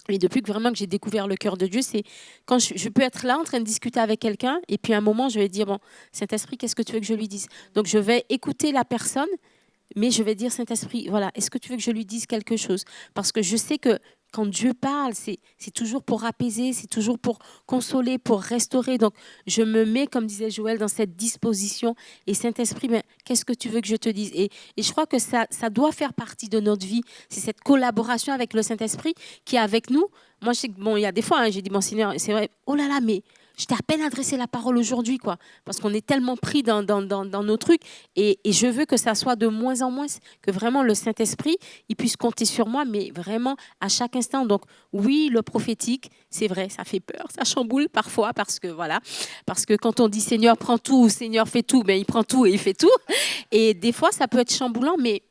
Et depuis que j'ai découvert le cœur de Dieu, c'est quand je peux être là en train de discuter avec quelqu'un et puis à un moment, je vais dire, bon, Saint-Esprit, qu'est-ce que tu veux que je lui dise? Donc, je vais écouter la personne, mais je vais dire, Saint-Esprit, voilà, est-ce que tu veux que je lui dise quelque chose? Parce que je sais que quand Dieu parle, c'est toujours pour apaiser, c'est toujours pour consoler, pour restaurer. Donc, je me mets, comme disait Joël, dans cette disposition. Et Saint-Esprit, qu'est-ce que tu veux que je te dise? Et je crois que ça doit faire partie de notre vie. C'est cette collaboration avec le Saint-Esprit qui est avec nous. Moi, je sais que, il y a des fois, j'ai dit, bon Seigneur, c'est vrai, oh là là, mais je t'ai à peine adressé la parole aujourd'hui, quoi. Parce qu'on est tellement pris dans nos trucs. Et je veux que ça soit de moins en moins, que vraiment le Saint-Esprit, il puisse compter sur moi, mais vraiment à chaque instant. Donc, oui, le prophétique, c'est vrai, ça fait peur, ça chamboule parfois, parce que quand on dit Seigneur, prends tout, ou Seigneur, fais tout, il prend tout et il fait tout. Et des fois, ça peut être chamboulant, mais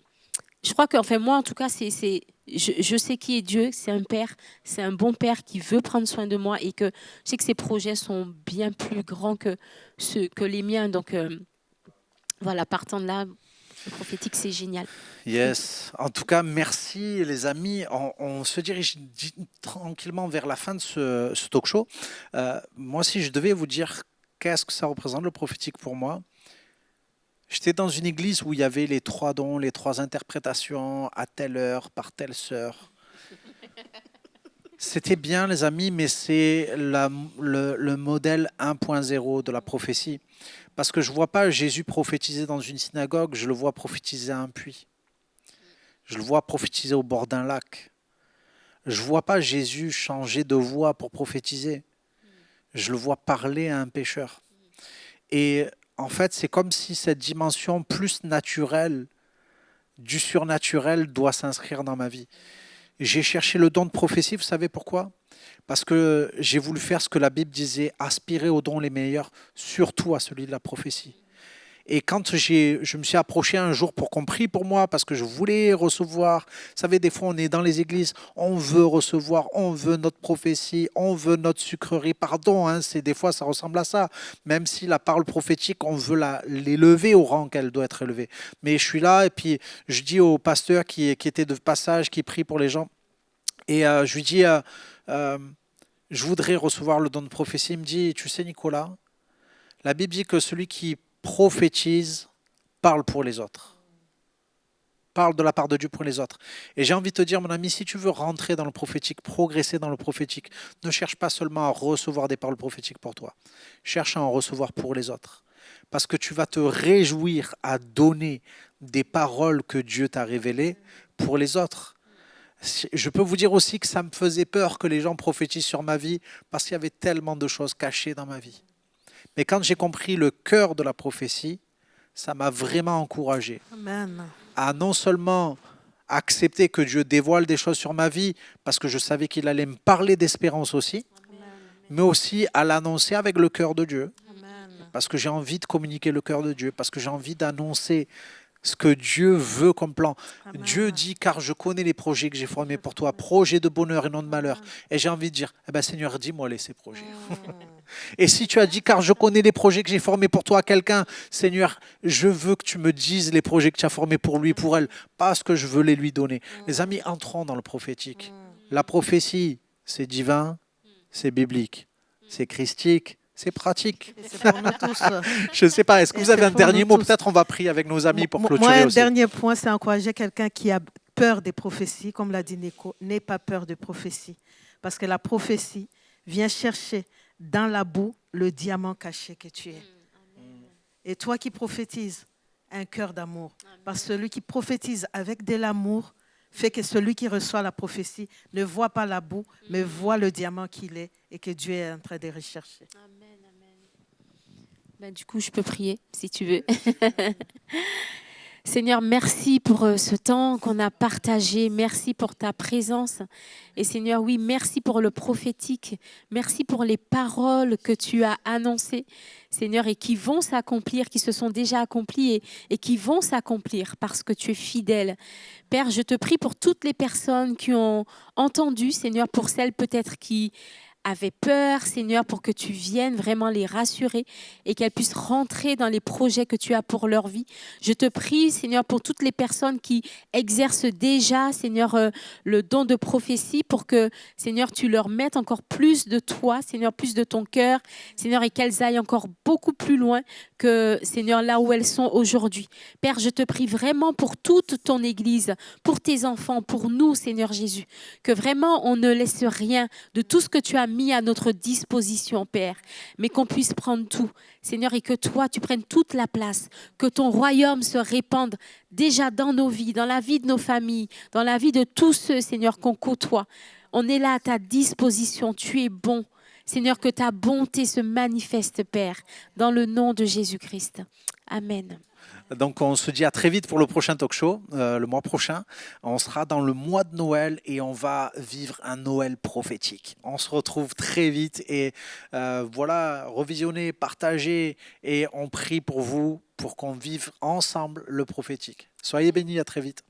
je crois que, enfin, moi, en tout cas, je sais qui est Dieu, c'est un père, c'est un bon père qui veut prendre soin de moi et que je sais que ses projets sont bien plus grands que les miens. Donc, voilà, partant de là, le prophétique, c'est génial. Yes. En tout cas, merci les amis. On se dirige tranquillement vers la fin de ce talk show. Moi, si je devais vous dire qu'est-ce que ça représente le prophétique pour moi, j'étais dans une église où il y avait les 3 dons, les 3 interprétations à telle heure par telle sœur. C'était bien les amis, mais c'est le modèle 1.0 de la prophétie. Parce que je ne vois pas Jésus prophétiser dans une synagogue, je le vois prophétiser à un puits. Je le vois prophétiser au bord d'un lac. Je ne vois pas Jésus changer de voix pour prophétiser. Je le vois parler à un pécheur. Et en fait, c'est comme si cette dimension plus naturelle, du surnaturel, doit s'inscrire dans ma vie. J'ai cherché le don de prophétie, vous savez pourquoi? Parce que j'ai voulu faire ce que la Bible disait, aspirer aux dons les meilleurs, surtout à celui de la prophétie. Et quand je me suis approché un jour pour qu'on prie pour moi, parce que je voulais recevoir, vous savez, des fois on est dans les églises, on veut recevoir, on veut notre prophétie, on veut notre sucrerie, pardon, hein, des fois ça ressemble à ça, même si la parole prophétique, on veut l'élever au rang qu'elle doit être élevée. Mais je suis là et puis je dis au pasteur qui était de passage, qui prie pour les gens, et je lui dis, je voudrais recevoir le don de prophétie. Il me dit, tu sais Nicolas, la Bible dit que celui qui prophétise parle pour les autres. Parle de la part de Dieu pour les autres. Et j'ai envie de te dire, mon ami, si tu veux rentrer dans le prophétique, progresser dans le prophétique, ne cherche pas seulement à recevoir des paroles prophétiques pour toi. Cherche à en recevoir pour les autres. Parce que tu vas te réjouir à donner des paroles que Dieu t'a révélées pour les autres. Je peux vous dire aussi que ça me faisait peur que les gens prophétisent sur ma vie parce qu'il y avait tellement de choses cachées dans ma vie. Mais quand j'ai compris le cœur de la prophétie, ça m'a vraiment encouragé Amen. à non seulement accepter que Dieu dévoile des choses sur ma vie, parce que je savais qu'il allait me parler d'espérance aussi, mais aussi à l'annoncer avec le cœur de Dieu, parce que j'ai envie de communiquer le cœur de Dieu, parce que j'ai envie d'annoncer ce que Dieu veut comme plan. Amen. Dieu dit, car je connais les projets que j'ai formés pour toi, projets de bonheur et non de malheur. Et j'ai envie de dire, eh ben, Seigneur, dis-moi ces projets. Et si tu as dit, car je connais les projets que j'ai formés pour toi à quelqu'un, Seigneur, je veux que tu me dises les projets que tu as formés pour lui, pour elle, parce que je veux les lui donner. Les amis, entrons dans le prophétique. La prophétie, c'est divin, c'est biblique, c'est christique, c'est pratique. Et c'est pour nous tous. Je ne sais pas, est-ce que Et vous avez c'est un pour dernier nous mot? tous. Peut-être on va prier avec nos amis pour clôturer Moi, un aussi. dernier point, c'est encourager quelqu'un qui a peur des prophéties, comme l'a dit Nico, n'aie pas peur de prophétie. Parce que la prophétie vient chercher dans la boue le diamant caché que tu es. Et toi qui prophétises, un cœur d'amour. Parce que celui qui prophétise avec de l'amour fait que celui qui reçoit la prophétie ne voit pas la boue, mais voit le diamant qu'il est et que Dieu est en train de rechercher. Amen, amen. Ben, du coup, je peux prier, si tu veux. Seigneur, merci pour ce temps qu'on a partagé. Merci pour ta présence. Et Seigneur, oui, merci pour le prophétique. Merci pour les paroles que tu as annoncées, Seigneur, et qui vont s'accomplir, qui se sont déjà accomplies et qui vont s'accomplir parce que tu es fidèle. Père, je te prie pour toutes les personnes qui ont entendu, Seigneur, pour celles peut-être qui avaient peur, Seigneur, pour que tu viennes vraiment les rassurer et qu'elles puissent rentrer dans les projets que tu as pour leur vie. Je te prie, Seigneur, pour toutes les personnes qui exercent déjà, Seigneur, le don de prophétie pour que, Seigneur, tu leur mettes encore plus de toi, Seigneur, plus de ton cœur, Seigneur, et qu'elles aillent encore beaucoup plus loin que, Seigneur, là où elles sont aujourd'hui. Père, je te prie vraiment pour toute ton Église, pour tes enfants, pour nous, Seigneur Jésus, que vraiment on ne laisse rien de tout ce que tu as mis à notre disposition, Père, mais qu'on puisse prendre tout, Seigneur, et que toi, tu prennes toute la place, que ton royaume se répande déjà dans nos vies, dans la vie de nos familles, dans la vie de tous ceux, Seigneur, qu'on côtoie. On est là à ta disposition, tu es bon. Seigneur, que ta bonté se manifeste, Père, dans le nom de Jésus-Christ. Amen. Donc on se dit à très vite pour le prochain talk show, le mois prochain. On sera dans le mois de Noël et on va vivre un Noël prophétique. On se retrouve très vite et voilà, revisionnez, partagez et on prie pour vous pour qu'on vive ensemble le prophétique. Soyez bénis, à très vite.